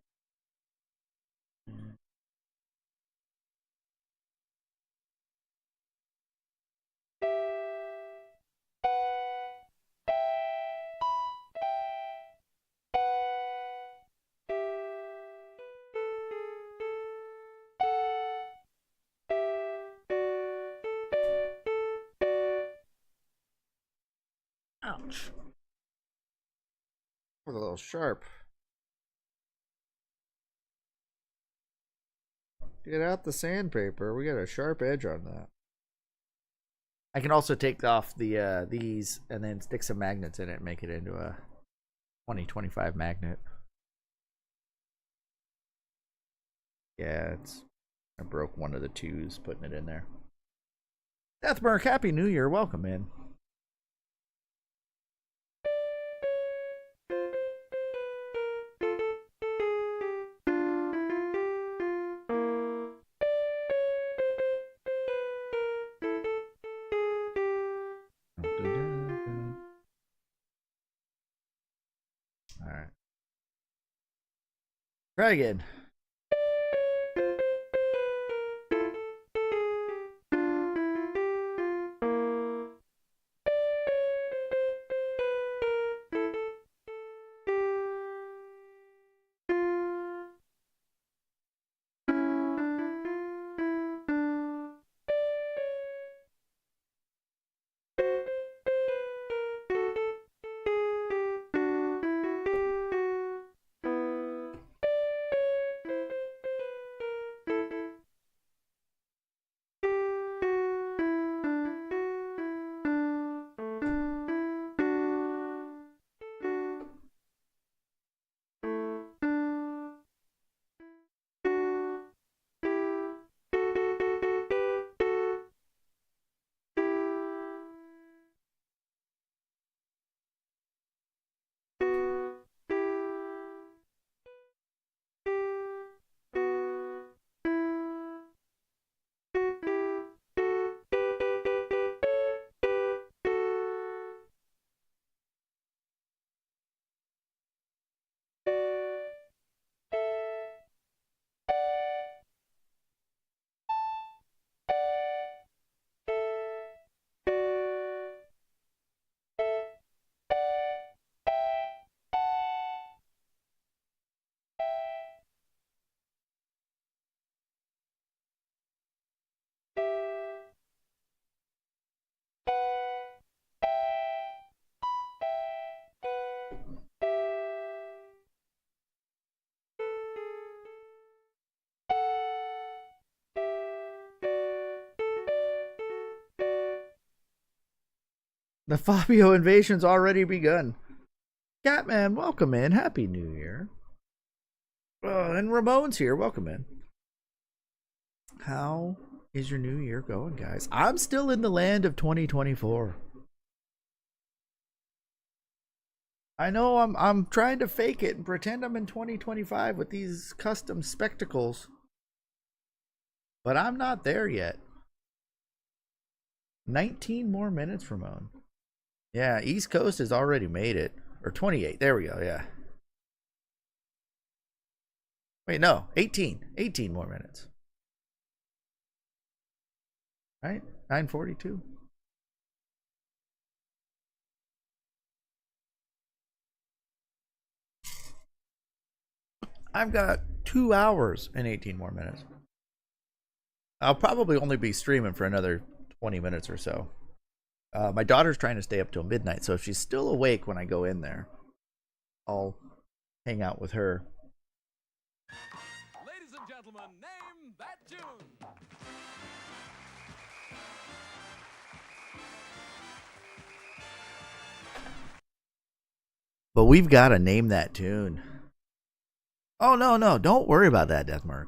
ouch. With a little sharp. Get out the sandpaper. We got a sharp edge on that. I can also take off the these and then stick some magnets in it and make it into a 2025 magnet. Yeah, I broke one of the twos putting it in there. Deathmark, Happy New Year. Welcome in. Alright. Try again. The Fabio invasion's already begun. Catman, welcome in. Happy New Year. And Ramon's here. Welcome in. How is your new year going, guys? I'm still in the land of 2024. I know I'm trying to fake it and pretend I'm in 2025 with these custom spectacles. But I'm not there yet. 19 more minutes, Ramon. Yeah, East Coast has already made it. Or 28. There we go, yeah. Wait, no. 18. 18 more minutes. Right? 9:42. I've got 2 hours and 18 more minutes. I'll probably only be streaming for another 20 minutes or so. My daughter's trying to stay up till midnight, so if she's still awake when I go in there, I'll hang out with her. Ladies and gentlemen, name that tune. But we've got to name that tune. Oh, no, don't worry about that, Deathmark.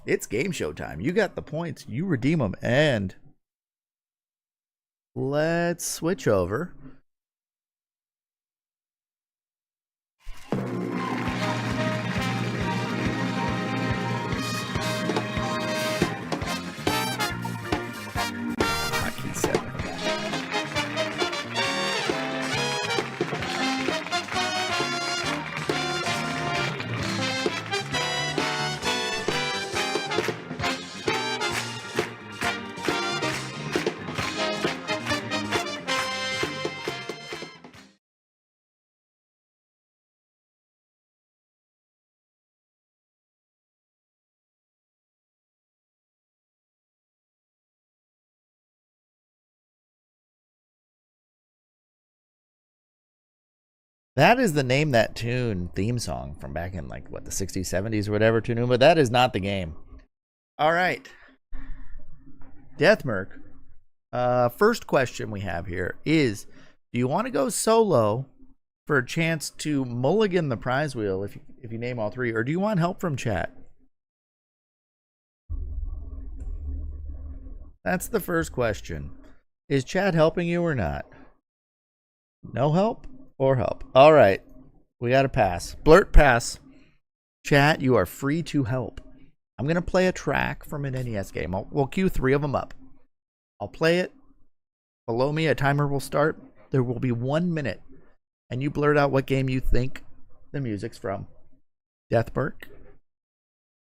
It's game show time. You got the points. You redeem them, and let's switch over. Hockey 7. That is the Name That Tune theme song from back in like what the 60s, 70s or whatever tune, but that is not the game. All right. Deathmerk. First question we have here is, do you want to go solo for a chance to mulligan the prize wheel if you name all three, or do you want help from chat? That's the first question. Is chat helping you or not? No help or help? All right. We got to pass. Blurt pass. Chat, you are free to help. I'm going to play a track from an NES game. We'll queue 3 of them up. I'll play it. Below me, a timer will start. There will be 1 minute. And you blurt out what game you think the music's from. Deathmerk.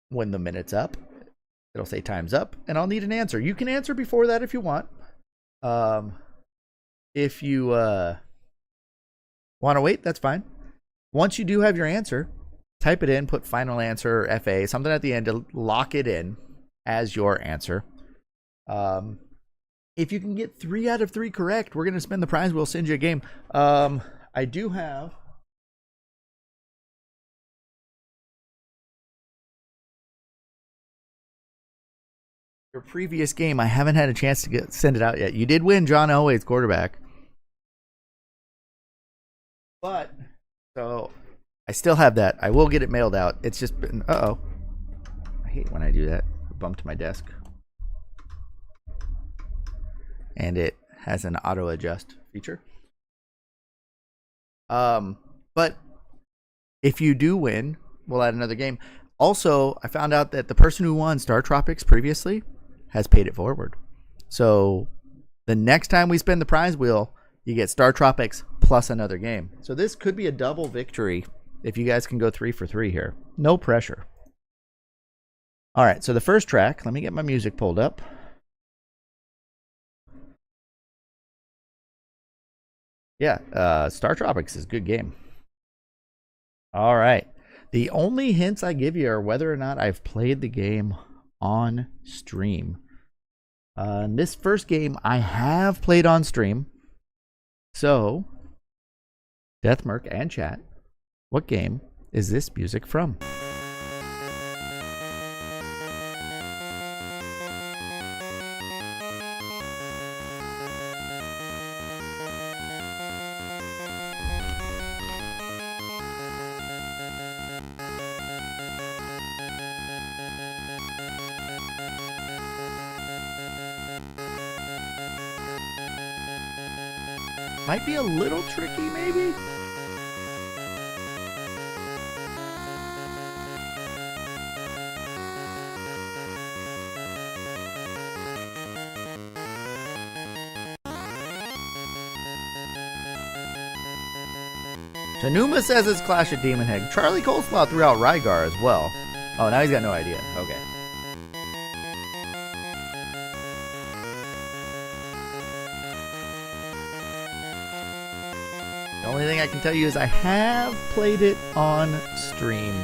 When the minute's up, it'll say time's up. And I'll need an answer. You can answer before that if you want. If you want to wait, that's fine. Once you do have your answer, type it in, put final answer or FA, something at the end to lock it in as your answer. If you can get 3 out of 3 correct, we're going to spin the prize. We'll send you a game. I do have your previous game. I haven't had a chance to send it out yet. You did win John Elway's quarterback. But, so, I still have that. I will get it mailed out. It's just been, I hate when I do that. I bumped my desk. And it has an auto adjust feature. But if you do win, we'll add another game. Also, I found out that the person who won Star Tropics previously has paid it forward. So the next time we spin the prize wheel, you get Star Tropics plus another game. So this could be a double victory if you guys can go 3 for 3 here. No pressure. All right, so the first track, let me get my music pulled up. Yeah, Star Tropics is a good game. All right. The only hints I give you are whether or not I've played the game on stream. This first game I have played on stream. So, Deathmerk and chat, what game is this music from? Might be a little tricky, maybe? Tanuma says it's Clash of Demon Head. Charlie Coleslaw threw out Rygar as well. Oh, now he's got no idea. Okay. The only thing I can tell you is I have played it on stream.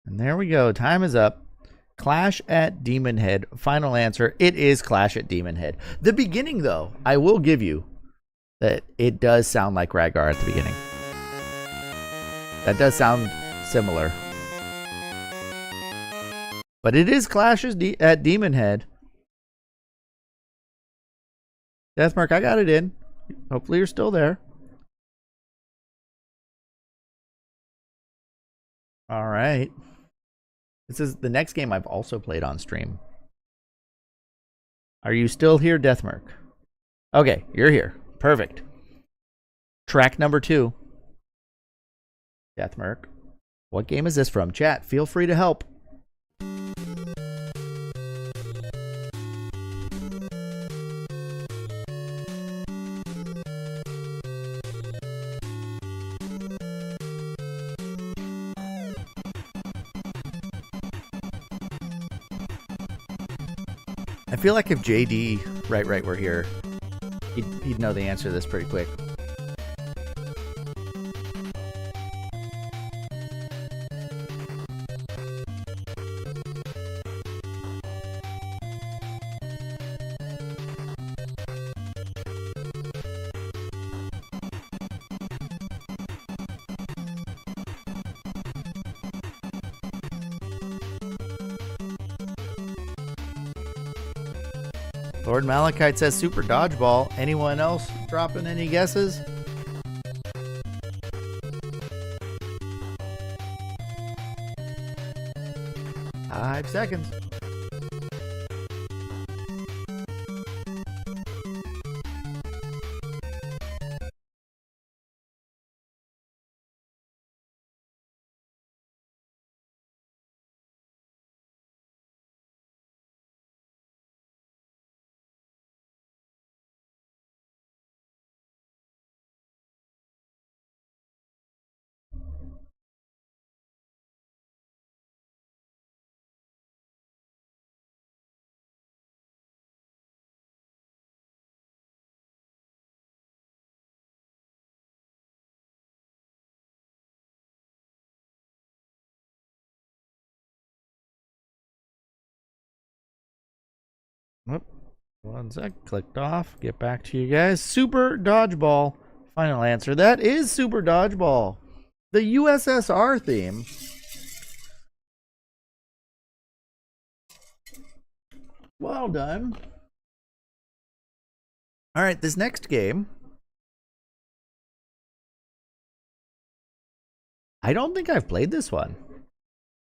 And there we go. Time is up. Clash at Demon Head. Final answer. It is Clash at Demon Head. The beginning, though, I will give you that it does sound like Rygar at the beginning. That does sound similar. But it is Clash at Demon Head. Deathmark, I got it in. Hopefully you're still there. All right. This is the next game I've also played on stream. Are you still here, Deathmark? Okay, you're here. Perfect. Track number 2. Deathmark. What game is this from? Chat, feel free to help. I feel like if JD right were here, he'd know the answer to this pretty quick. Lord Malachite says Super Dodgeball. Anyone else dropping any guesses? Five seconds. Whoop. One sec. Clicked off. Get back to you guys. Super Dodgeball. Final answer. That is Super Dodgeball. The USSR theme. Well done. All right, this next game. I don't think I've played this one.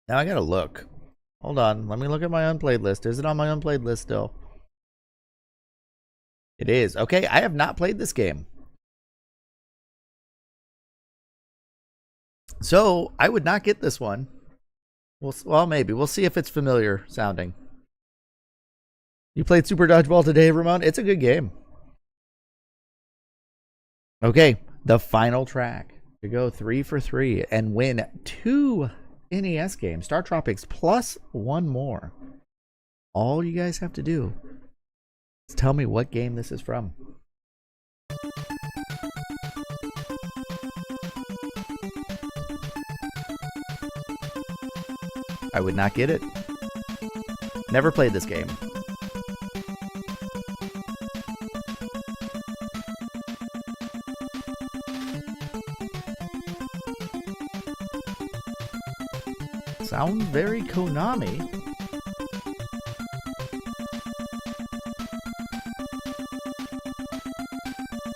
Now I gotta look. Hold on. Let me look at my unplayed list. Is it on my unplayed list still? It is. Okay, I have not played this game. So, I would not get this one. Well, maybe. We'll see if it's familiar sounding. You played Super Dodgeball today, Ramon? It's a good game. Okay, the final track to go 3 for 3 and win 2 NES games. Star Tropics plus 1 more. All you guys have to do is tell me what game this is from. I would not get it. Never played this game. Sounds very Konami.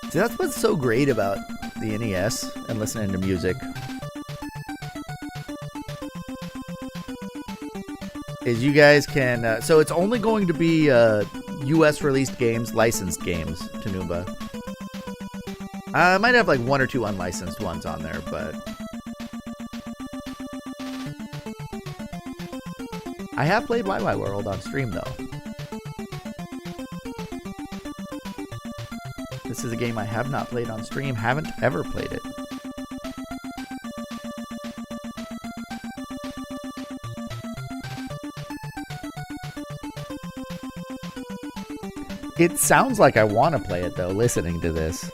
See, that's what's so great about the NES and listening to music. Is you guys can... so it's only going to be US released games, licensed games to Noomba. I might have like 1 or 2 unlicensed ones on there, but... I have played YY World on stream, though. This is a game I have not played on stream. Haven't ever played it. It sounds like I want to play it, though, listening to this.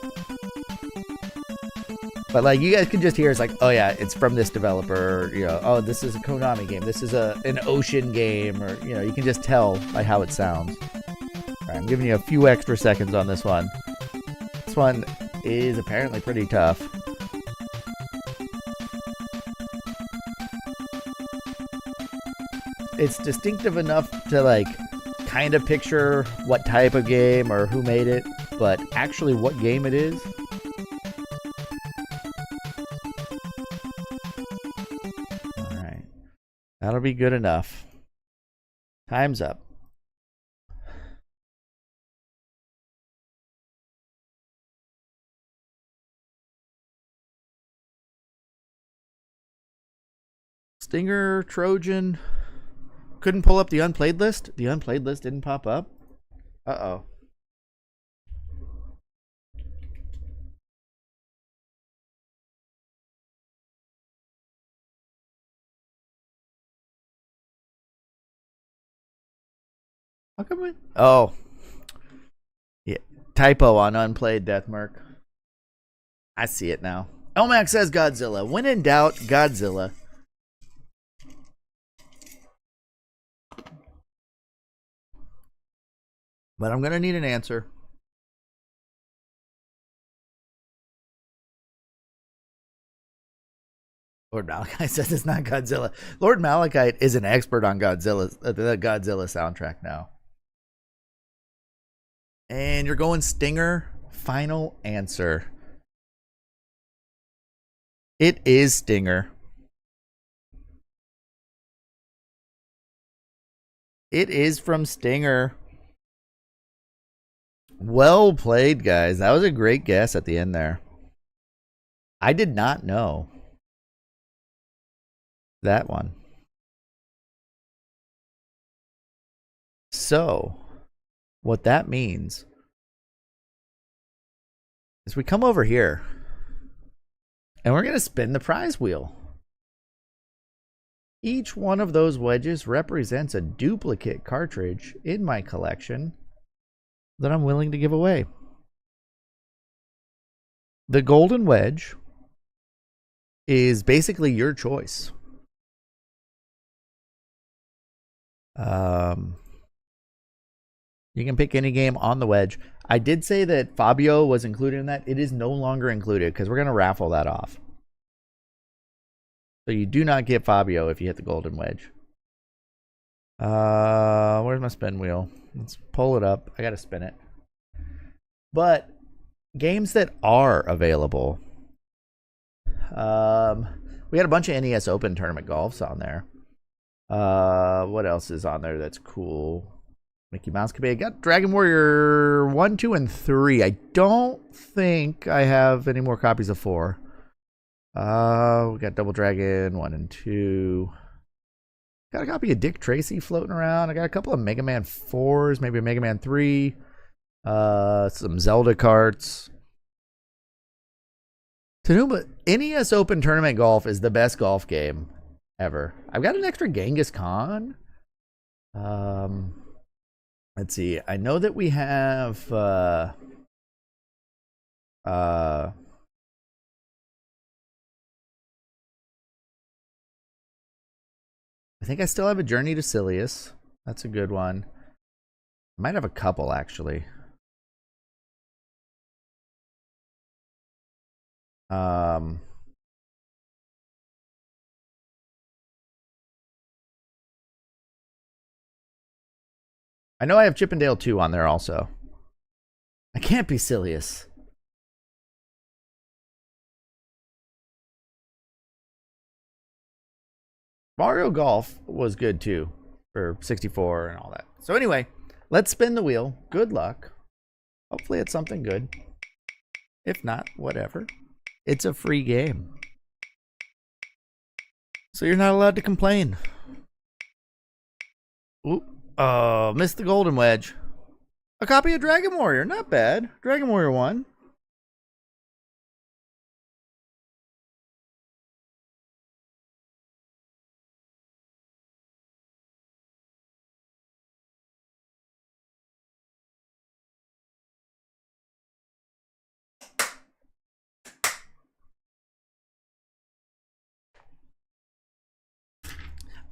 But, like, you guys can just hear it's like, oh, yeah, it's from this developer. You know, oh, this is a Konami game. This is an Ocean game. Or, you know, you can just tell by how it sounds. All right, I'm giving you a few extra seconds on this one. This one is apparently pretty tough. It's distinctive enough to, like, kind of picture what type of game or who made it, but actually what game it is. All right. That'll be good enough. Time's up. Stinger, Trojan. Couldn't pull up the unplayed list? The unplayed list didn't pop up? Uh-oh. How come it? Oh. Yeah. Typo on unplayed, Deathmark. I see it now. Elmac says Godzilla. When in doubt, Godzilla. But I'm going to need an answer. Lord Malachite says it's not Godzilla. Lord Malachite is an expert on Godzilla, the Godzilla soundtrack now. And you're going Stinger. Final answer. It is Stinger. It is from Stinger. Well played, guys. That was a great guess at the end there. I did not know that one. So, what that means is we come over here and we're going to spin the prize wheel. Each one of those wedges represents a duplicate cartridge in my collection that I'm willing to give away. The golden wedge is basically your choice. You can pick any game on the wedge. I did say that Fabio was included in that. It is no longer included because we're going to raffle that off. So you do not get Fabio if you hit the golden wedge. Where's my spin wheel? Let's pull it up. I got to spin it. But games that are available. We had a bunch of NES Open Tournament Golfs on there. What else is on there that's cool? Mickey Mouse could be. I got Dragon Warrior 1, 2, and 3. I don't think I have any more copies of 4. We got Double Dragon 1 and 2. Got a copy of Dick Tracy floating around. I got a couple of Mega Man 4s, maybe a Mega Man 3. Some Zelda carts. Tanuma, NES Open Tournament Golf is the best golf game ever. I've got an extra Genghis Khan. Let's see. I know that we have I think I still have a Journey to Silius. That's a good one. I might have a couple actually. I know I have Chippendale 2 on there also. I can't be Silius. Mario Golf was good too for 64 and all that. So anyway, let's spin the wheel. Good luck. Hopefully it's something good. If not, whatever. It's a free game. So you're not allowed to complain. Oop. Missed the golden wedge. A copy of Dragon Warrior. Not bad. Dragon Warrior 1.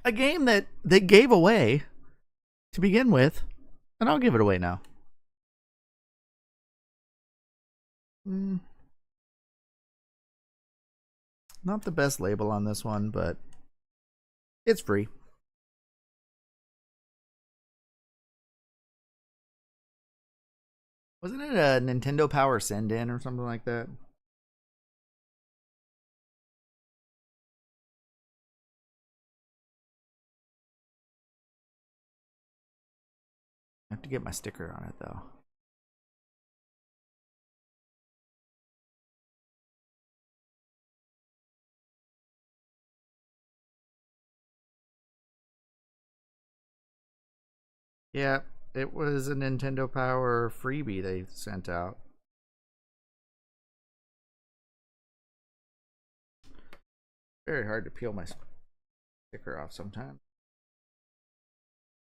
A game that they gave away to begin with, and I'll give it away now. Not the best label on this one, but it's free. Wasn't it a Nintendo Power send-in or something like that? I have to get my sticker on it though. Yeah, it was a Nintendo Power freebie they sent out. Very hard to peel my sticker off sometimes.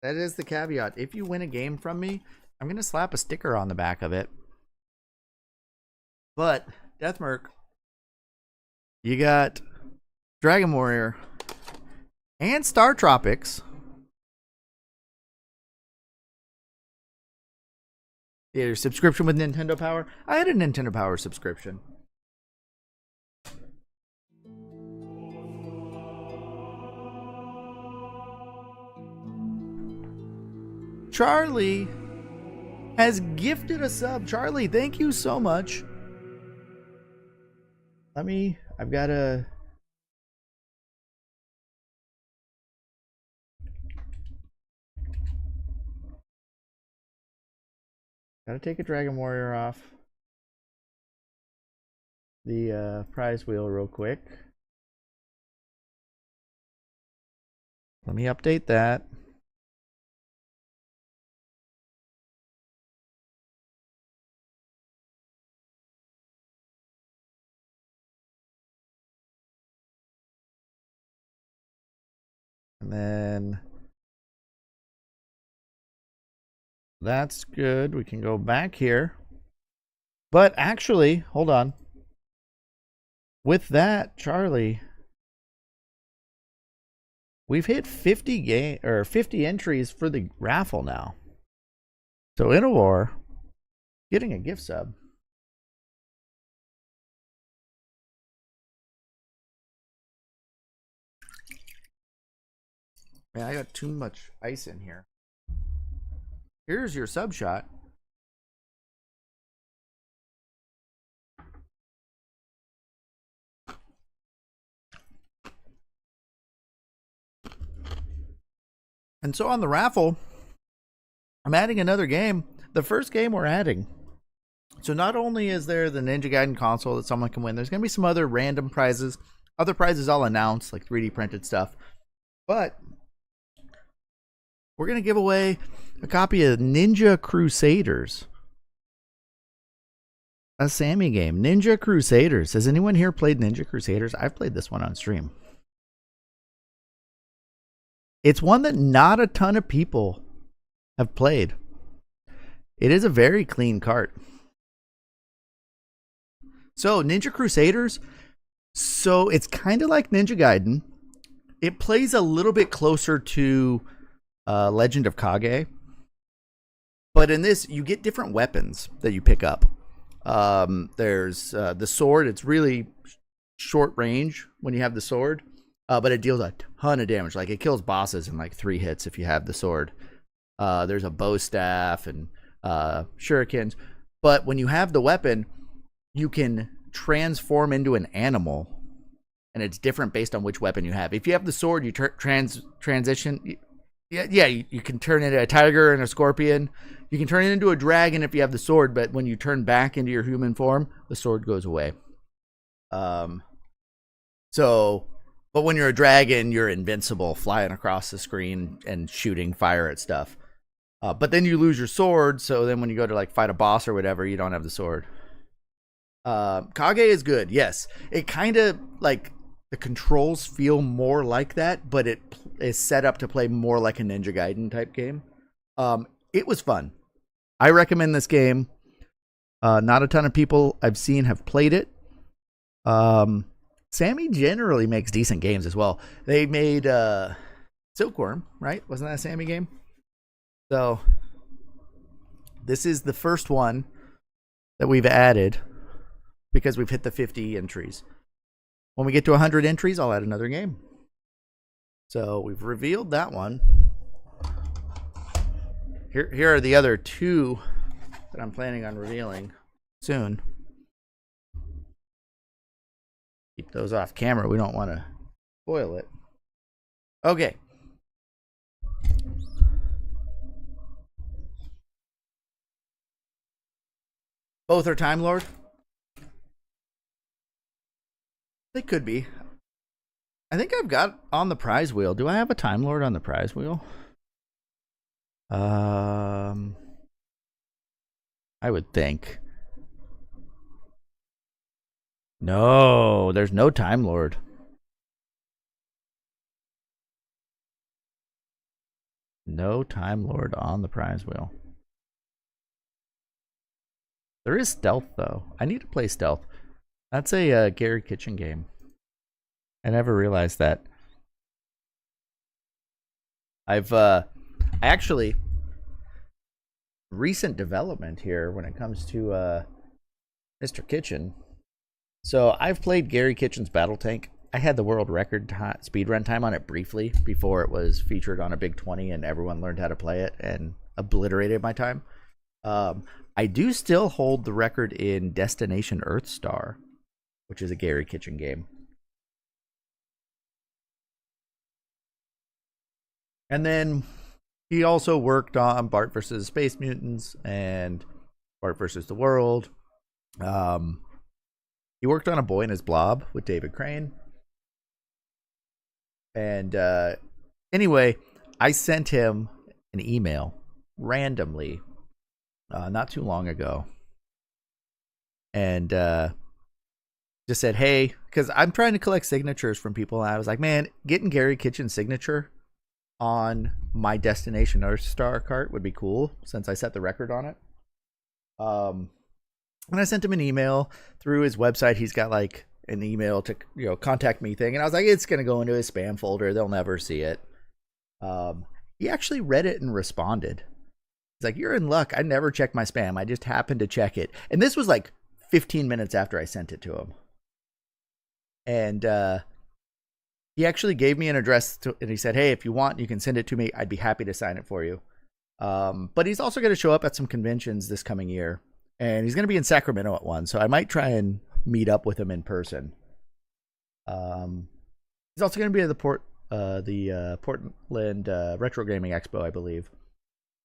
That is the caveat. If you win a game from me, I'm going to slap a sticker on the back of it. But, Deathmerc, you got Dragon Warrior and Star Tropics. Yeah, your subscription with Nintendo Power. I had a Nintendo Power subscription. Charlie, has gifted a sub. Charlie, thank you so much. I've got to... Gotta take a Dragon Warrior off the prize wheel real quick. Let me update that. And then that's good. We can go back here. But actually, hold on. With that, Charlie, we've hit 50 entries for the raffle now. So in a war, getting a gift sub. Man, I got too much ice in here. Here's your sub shot. And so on the raffle, I'm adding another game. The first game we're adding. So not only is there the Ninja Gaiden console that someone can win, there's going to be some other random prizes. Other prizes I'll announce, like 3D printed stuff. But we're going to give away a copy of Ninja Crusaders. A Sammy game. Ninja Crusaders. Has anyone here played Ninja Crusaders? I've played this one on stream. It's one that not a ton of people have played. It is a very clean cart. So, Ninja Crusaders. So, it's kind of like Ninja Gaiden. It plays a little bit closer to Legend of Kage. But in this, you get different weapons that you pick up. There's the sword. It's really short range when you have the sword. But it deals a ton of damage. Like, it kills bosses in like 3 hits if you have the sword. There's a bow staff and shurikens. But when you have the weapon, you can transform into an animal. And it's different based on which weapon you have. If you have the sword, you transition. Yeah, you can turn into a tiger and a scorpion. You can turn it into a dragon if you have the sword. But when you turn back into your human form, the sword goes away. But when you're a dragon, you're invincible, flying across the screen and shooting fire at stuff. But then you lose your sword, so then when you go to like fight a boss or whatever, you don't have the sword. Kage is good, yes. It kind of like the controls feel more like that, but it is set up to play more like a Ninja Gaiden type game. It was fun. I recommend this game. Not a ton of people I've seen have played it. Sammy generally makes decent games as well. They made Silkworm, right? Wasn't that a Sammy game? So this is the first one that we've added because we've hit the 50 entries. When we get to 100 entries, I'll add another game. So we've revealed that one. Here are the other 2 that I'm planning on revealing soon. Keep those off camera. We don't want to spoil it. Okay. Both are Time Lord? They could be. I think I've got on the prize wheel. Do I have a Time Lord on the prize wheel? I would think. No, there's no Time Lord. No Time Lord on the prize wheel. There is Stealth, though. I need to play Stealth. That's a Gary Kitchen game. I never realized that. I've actually recent development here when it comes to Mr. Kitchen. So I've played Gary Kitchen's Battle Tank. I had the world record speedrun time on it briefly before it was featured on a Big 20 and everyone learned how to play it and obliterated my time. Um, I do still hold the record in Destination Earthstar, which is a Gary Kitchen game. And then he also worked on Bart versus Space Mutants and Bart versus the World. Um, he worked on A Boy and His Blob with David Crane. And anyway, I sent him an email randomly not too long ago. And just said, hey, because I'm trying to collect signatures from people. And I was like, man, getting Gary Kitchen's signature on my Destination Earthstar cart would be cool since I set the record on it. And I sent him an email through his website. He's got like an email to contact me thing, and I was like, it's gonna go into his spam folder. They'll never see it. He actually read it and responded. He's like, you're in luck. I never check my spam. I just happened to check it, and this was like 15 minutes after I sent it to him. And he actually gave me an address and he said, hey, if you want, you can send it to me. I'd be happy to sign it for you. But he's also going to show up at some conventions this coming year, and he's going to be in Sacramento at one. So I might try and meet up with him in person. He's also going to be at the Portland Retro Gaming Expo, I believe.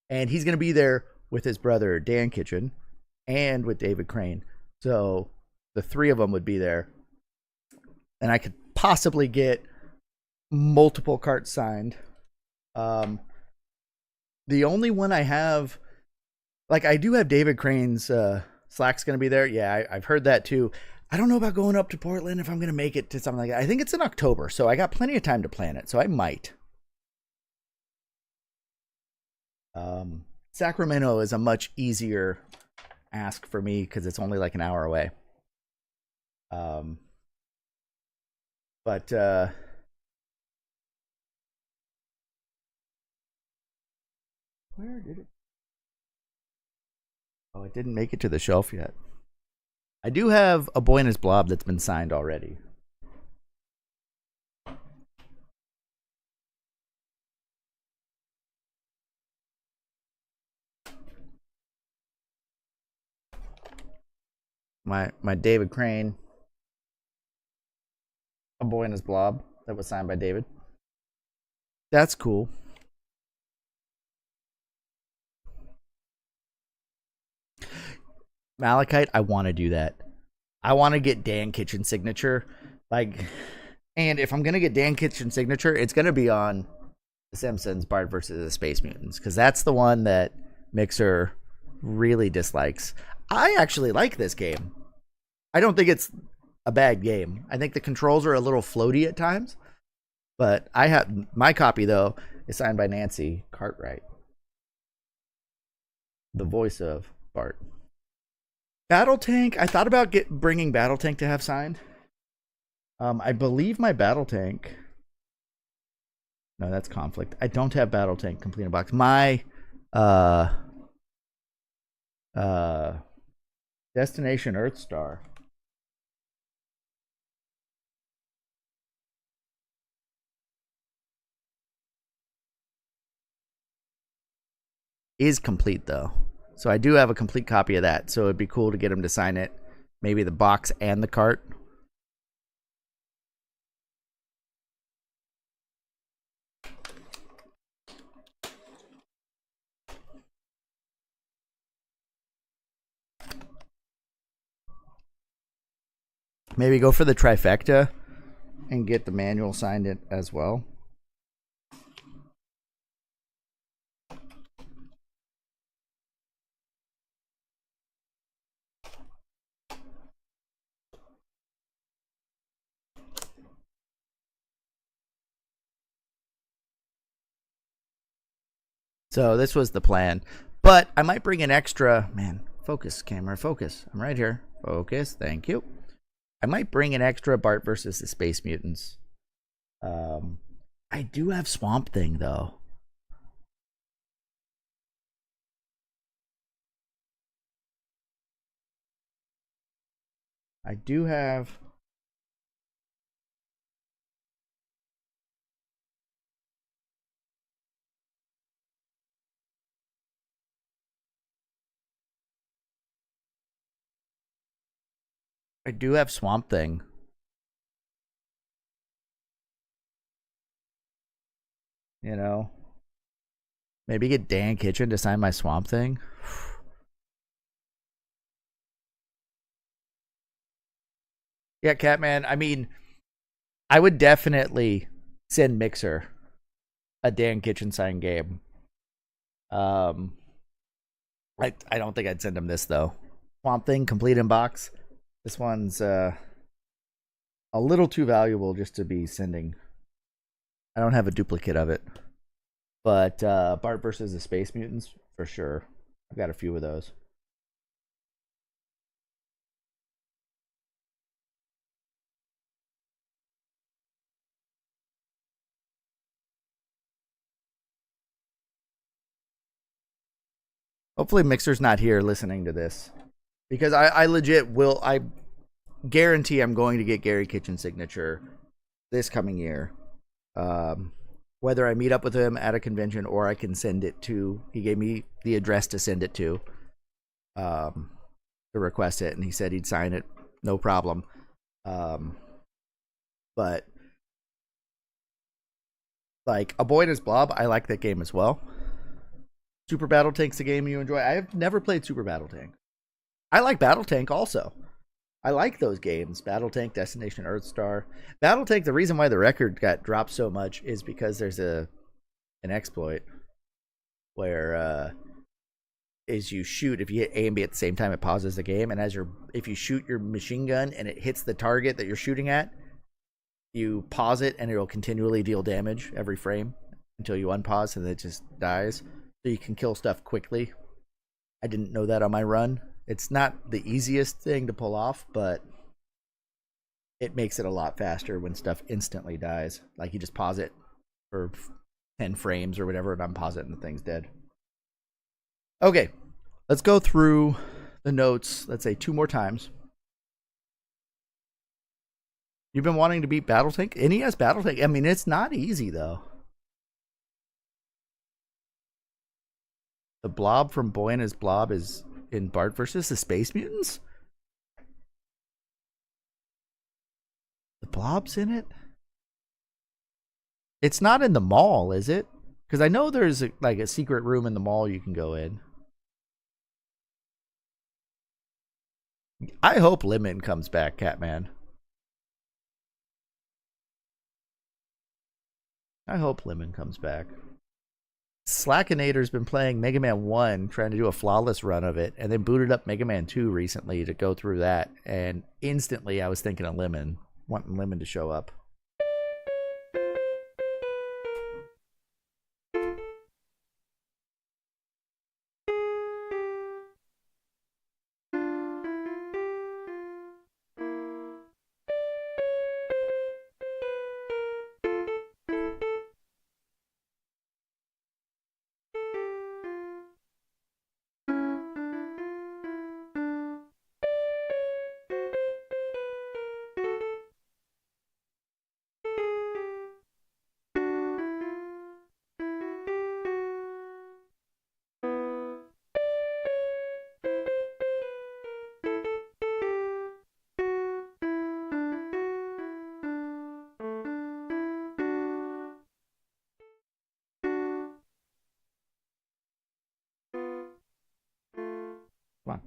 And he's going to be there with his brother, Dan Kitchen, and with David Crane. So the three of them would be there. And I could possibly get multiple carts signed. The only one I have, like, I do have David Crane's Slack's going to be there. Yeah, I've heard that too. I don't know about going up to Portland if I'm going to make it to something like that. I think it's in October, so I got plenty of time to plan it. So I might. Sacramento is a much easier ask for me because it's only like an hour away. But where did it? Oh, it didn't make it to the shelf yet. I do have A Boy and His Blob that's been signed already. My David Crane A Boy and His Blob that was signed by David. That's cool. Malachite, I want to do that. I want to get Dan Kitchen's signature. Like, and if I'm going to get Dan Kitchen's signature, it's going to be on The Simpsons Bart versus the Space Mutants, because that's the one that Mixer really dislikes. I actually like this game. I don't think it's a bad game. I think the controls are a little floaty at times, but I have my copy though is signed by Nancy Cartwright, the voice of Bart. Battle Tank. I thought about bringing Battle Tank to have signed. I believe my Battle Tank. No, that's Conflict. I don't have Battle Tank complete in box. My Destination Earthstar is complete though. So I do have a complete copy of that. So it'd be cool to get him to sign it. Maybe the box and the cart. Maybe go for the trifecta and get the manual signed it as well. So this was the plan. But I might bring an extra... Man, focus, camera, focus. I'm right here. Focus, thank you. I might bring an extra Bart versus the Space Mutants. I do have Swamp Thing, though. I do have... I do have Swamp Thing. You know, maybe get Dan Kitchen to sign my Swamp Thing. Yeah, Catman. I mean, I would definitely send Mixer a Dan Kitchen signed game. Um, I don't think I'd send him this though. Swamp Thing complete in box. This one's a little too valuable just to be sending. I don't have a duplicate of it, but Bart versus the Space Mutants for sure. I've got a few of those. Hopefully Mixer's not here listening to this. Because I legit will I guarantee I'm going to get Gary Kitchen's signature this coming year. Whether I meet up with him at a convention or I can send it to, he gave me the address to send it to request it, and he said he'd sign it, no problem. But like A Boy and His Blob, I like that game as well. Super Battle Tank's a game you enjoy. I have never played Super Battle Tank. I like Battle Tank also. I like those games. Battle Tank, Destination Earthstar. Battle Tank, the reason why the record got dropped so much is because there's an exploit where is you shoot, if you hit A and B at the same time, it pauses the game, and if you shoot your machine gun and it hits the target that you're shooting at, you pause it and it'll continually deal damage every frame until you unpause and it just dies. So you can kill stuff quickly. I didn't know that on my run. It's not the easiest thing to pull off, but it makes it a lot faster when stuff instantly dies. Like you just pause it for 10 frames or whatever and unpause it and the thing's dead. Okay, let's go through the notes, let's say 2 more times. You've been wanting to beat Battle Tank? NES Battle Tank? I mean, it's not easy, though. The Blob from Boy and His Blob is in Bart versus the Space Mutants? The Blob's in it? It's not in the mall, is it? Because I know there's a secret room in the mall you can go in. I hope Lemon comes back, Catman. I hope Lemon comes back. Slackinator's been playing Mega Man 1, trying to do a flawless run of it, and then booted up Mega Man 2 recently to go through that, and instantly I was thinking of Lemon, wanting Lemon to show up. Come on.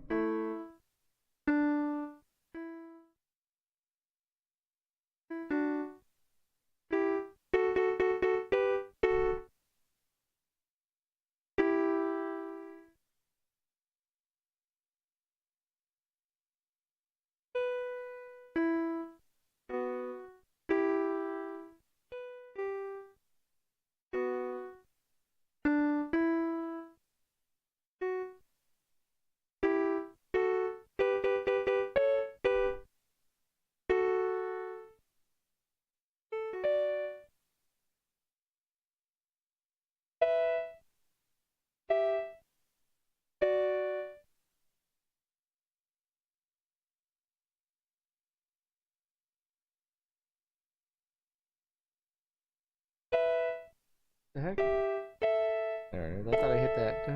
The heck? There, I thought I hit that.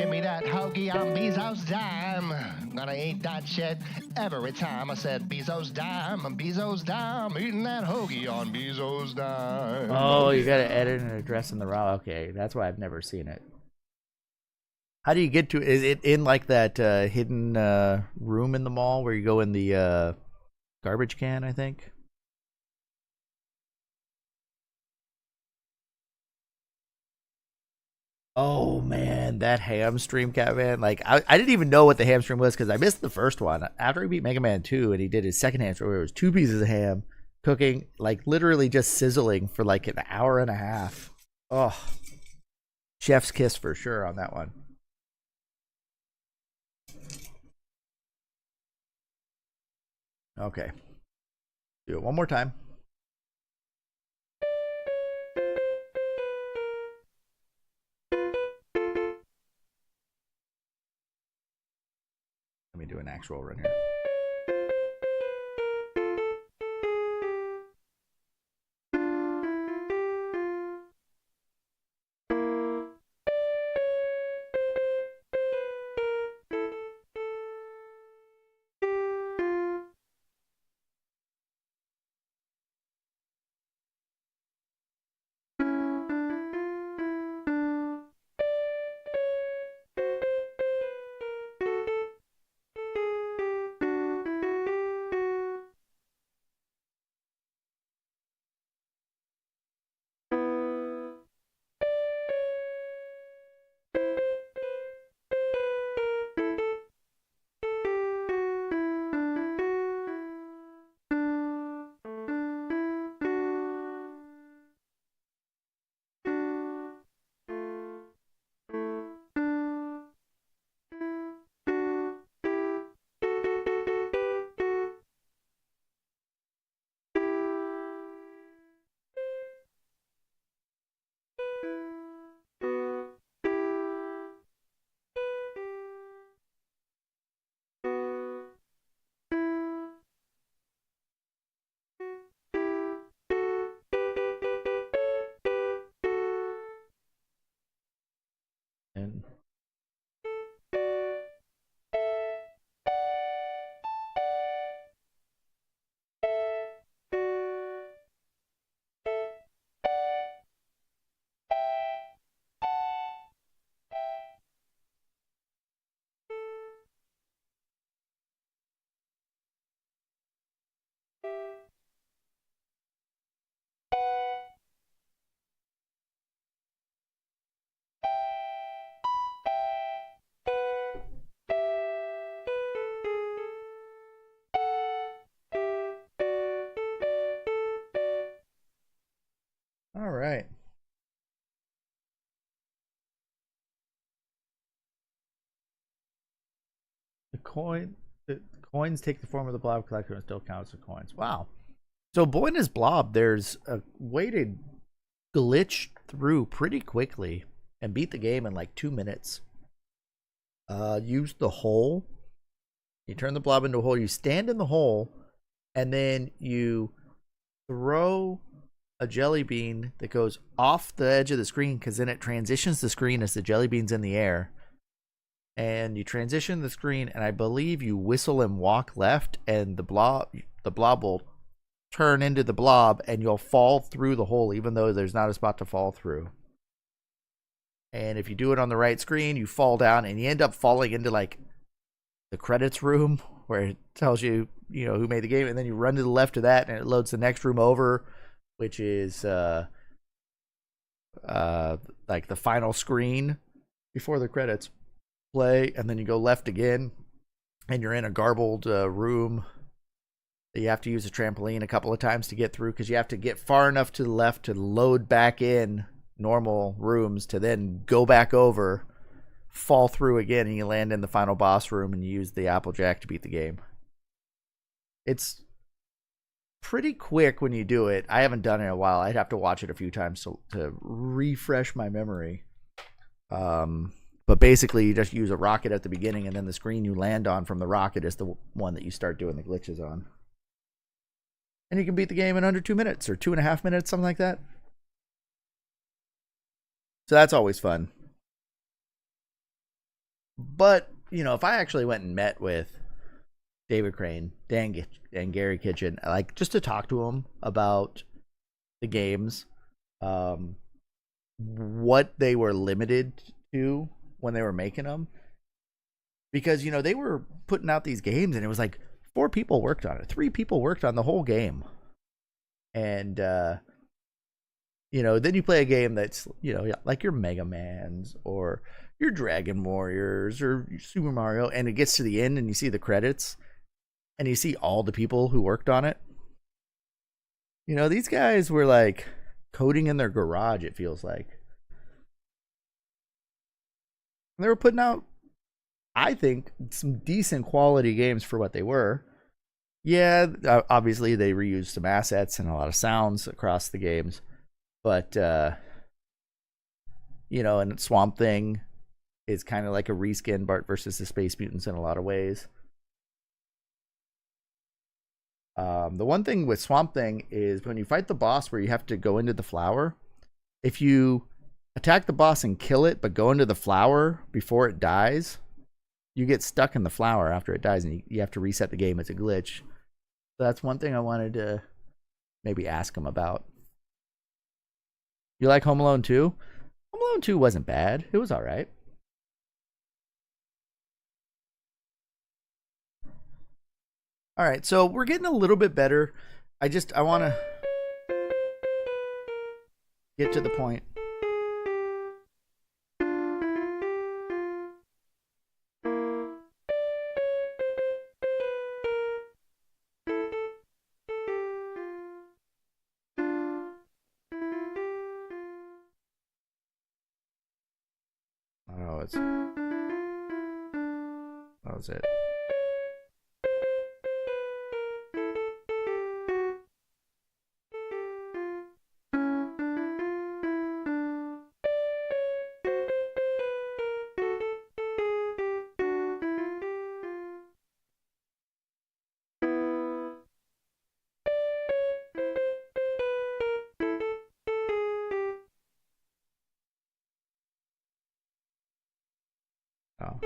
Give me that hoagie on Bezos' dime. Gonna eat that shit every time. I said Bezos' dime, Bezos' dime. Eating that hoagie on Bezos' dime. Oh, you gotta edit and address in the raw. Okay, that's why I've never seen it. How do you get to? Is it in like that hidden room in the mall where you go in the garbage can? I think. Oh man, that hamstream cat man! Like I didn't even know what the hamstream was because I missed the first one. After he beat Mega Man 2 and he did his second hamstream, where it was 2 pieces of ham cooking, like literally just sizzling for like an hour and a half. Oh, chef's kiss for sure on that one. Okay, do it one more time. Let me do an actual run here. And all right. The coins take the form of the blob collector and still counts as coins. Wow. So Boy and his blob, there's a way to glitch through pretty quickly and beat the game in like 2 minutes. Use the hole. You turn the blob into a hole. You stand in the hole, and then you throw a jelly bean that goes off the edge of the screen because then it transitions the screen as the jelly bean's in the air. And you transition the screen, and I believe you whistle and walk left, and the blob will turn into the blob, and you'll fall through the hole, even though there's not a spot to fall through. And if you do it on the right screen, you fall down, and you end up falling into like the credits room where it tells you, who made the game, and then you run to the left of that, and it loads the next room over, which is like the final screen before the credits play, and then you go left again, and you're in a garbled room that you have to use a trampoline a couple of times to get through because you have to get far enough to the left to load back in normal rooms to then go back over, fall through again, and you land in the final boss room and you use the Applejack to beat the game. It's pretty quick when you do it. I haven't done it in a while. I'd have to watch it a few times to refresh my memory. But basically, you just use a rocket at the beginning, and then the screen you land on from the rocket is the one that you start doing the glitches on. And you can beat the game in under 2 minutes or 2.5 minutes, something like that. So that's always fun. But, if I actually went and met with David Crane, and Gary Kitchen, like just to talk to them about the games, um, what they were limited to when they were making them, because they were putting out these games and it was like 4 people worked on it, 3 people worked on the whole game, and then you play a game that's like your Mega Man's or your Dragon Warriors or Super Mario, and it gets to the end and you see the credits and you see all the people who worked on it. These guys were like coding in their garage, it feels like. And they were putting out, I think, some decent quality games for what they were. Yeah, obviously they reused some assets and a lot of sounds across the games. But, and Swamp Thing is kind of like a reskin Bart versus the Space Mutants in a lot of ways. The one thing with Swamp Thing is when you fight the boss where you have to go into the flower, if you attack the boss and kill it but go into the flower before it dies, you get stuck in the flower after it dies and you have to reset the game. It's a glitch. So that's one thing I wanted to maybe ask him about. You like Home Alone 2? Home Alone 2 wasn't bad. It was all right. All right, so we're getting a little bit better. I want to get to the point. Oh, that was it. Oh.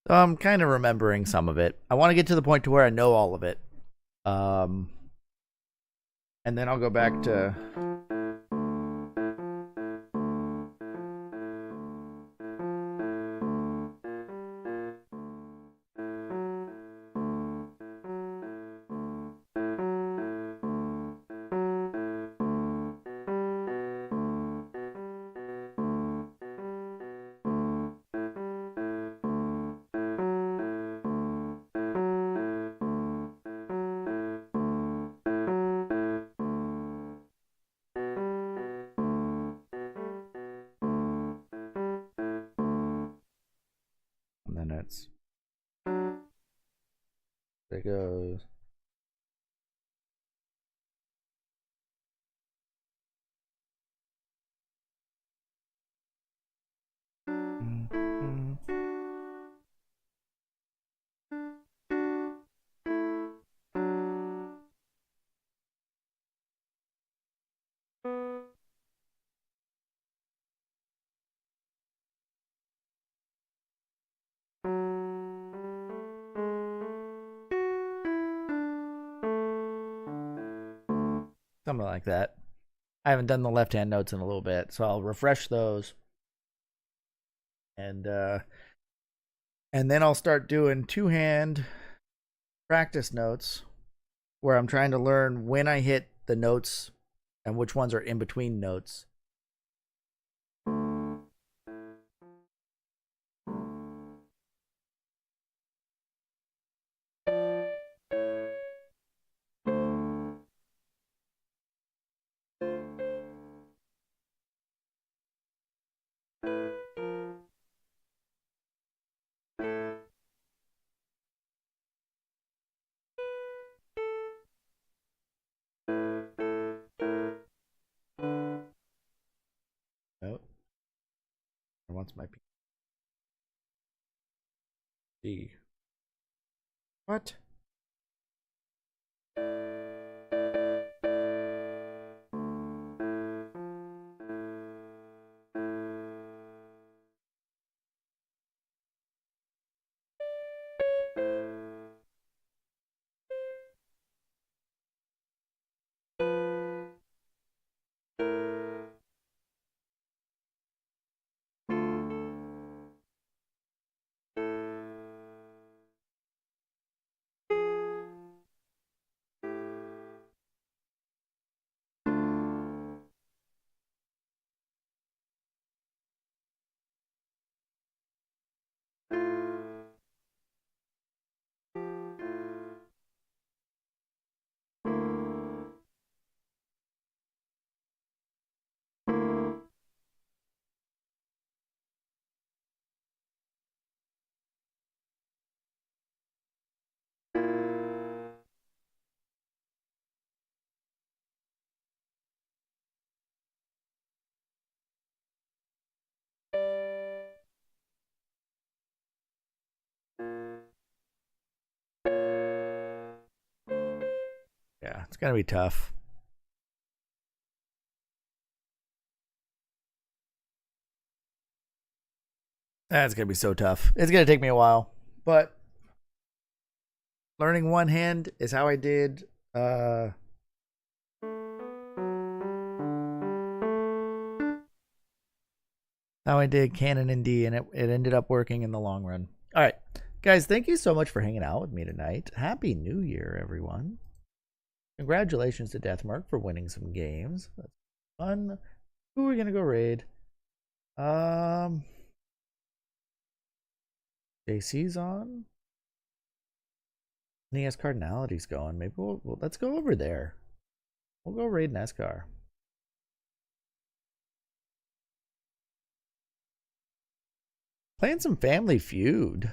So I'm kind of remembering some of it. I want to get to the point to where I know all of it. And then I'll go back to minutes. There it goes. Something like that. I haven't done the left-hand notes in a little bit, so I'll refresh those. And then I'll start doing two-hand practice notes where I'm trying to learn when I hit the notes and which ones are in between notes. wants my PC. What? Yeah, it's gonna be tough. That's gonna be so tough. It's gonna take me a while, but learning one hand is how I did. How I did Canon and D, and it ended up working in the long run. All right, guys, thank you so much for hanging out with me tonight. Happy New Year, everyone! Congratulations to Deathmark for winning some games. That's fun. Who are we gonna go raid? JC's on. NES Cardinality's going. Maybe let's go over there. We'll go raid NESCAR. Playing some Family Feud.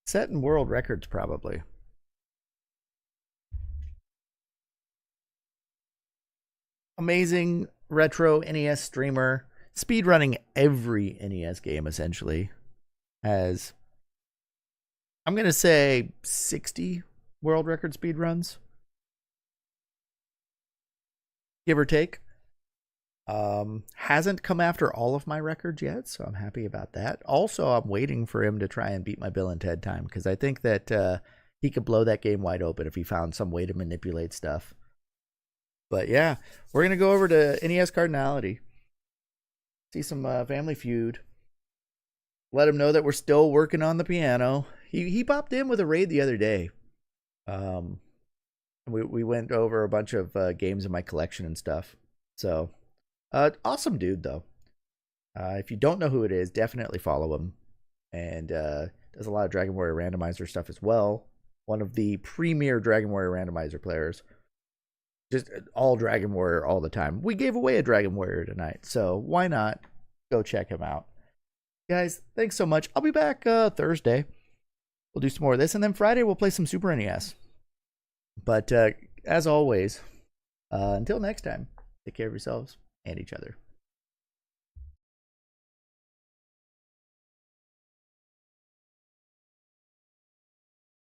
Setting world records, probably. Amazing retro NES streamer. Speedrunning every NES game, essentially. Has, I'm going to say, 60 world record speedruns. Give or take. Hasn't come after all of my records yet, so I'm happy about that. Also, I'm waiting for him to try and beat my Bill and Ted time, because I think that he could blow that game wide open if he found some way to manipulate stuff. But yeah, we're going to go over to NES Cardinality. See some Family Feud. Let him know that we're still working on the piano. He popped in with a raid the other day. We went over a bunch of games in my collection and stuff. So, awesome dude, though. If you don't know who it is, definitely follow him. And does a lot of Dragon Warrior Randomizer stuff as well. One of the premier Dragon Warrior Randomizer players. Just all Dragon Warrior all the time. We gave away a Dragon Warrior tonight, so why not go check him out. Guys, thanks so much. I'll be back Thursday. We'll do some more of this, and then Friday we'll play some Super NES. But as always, until next time, take care of yourselves and each other.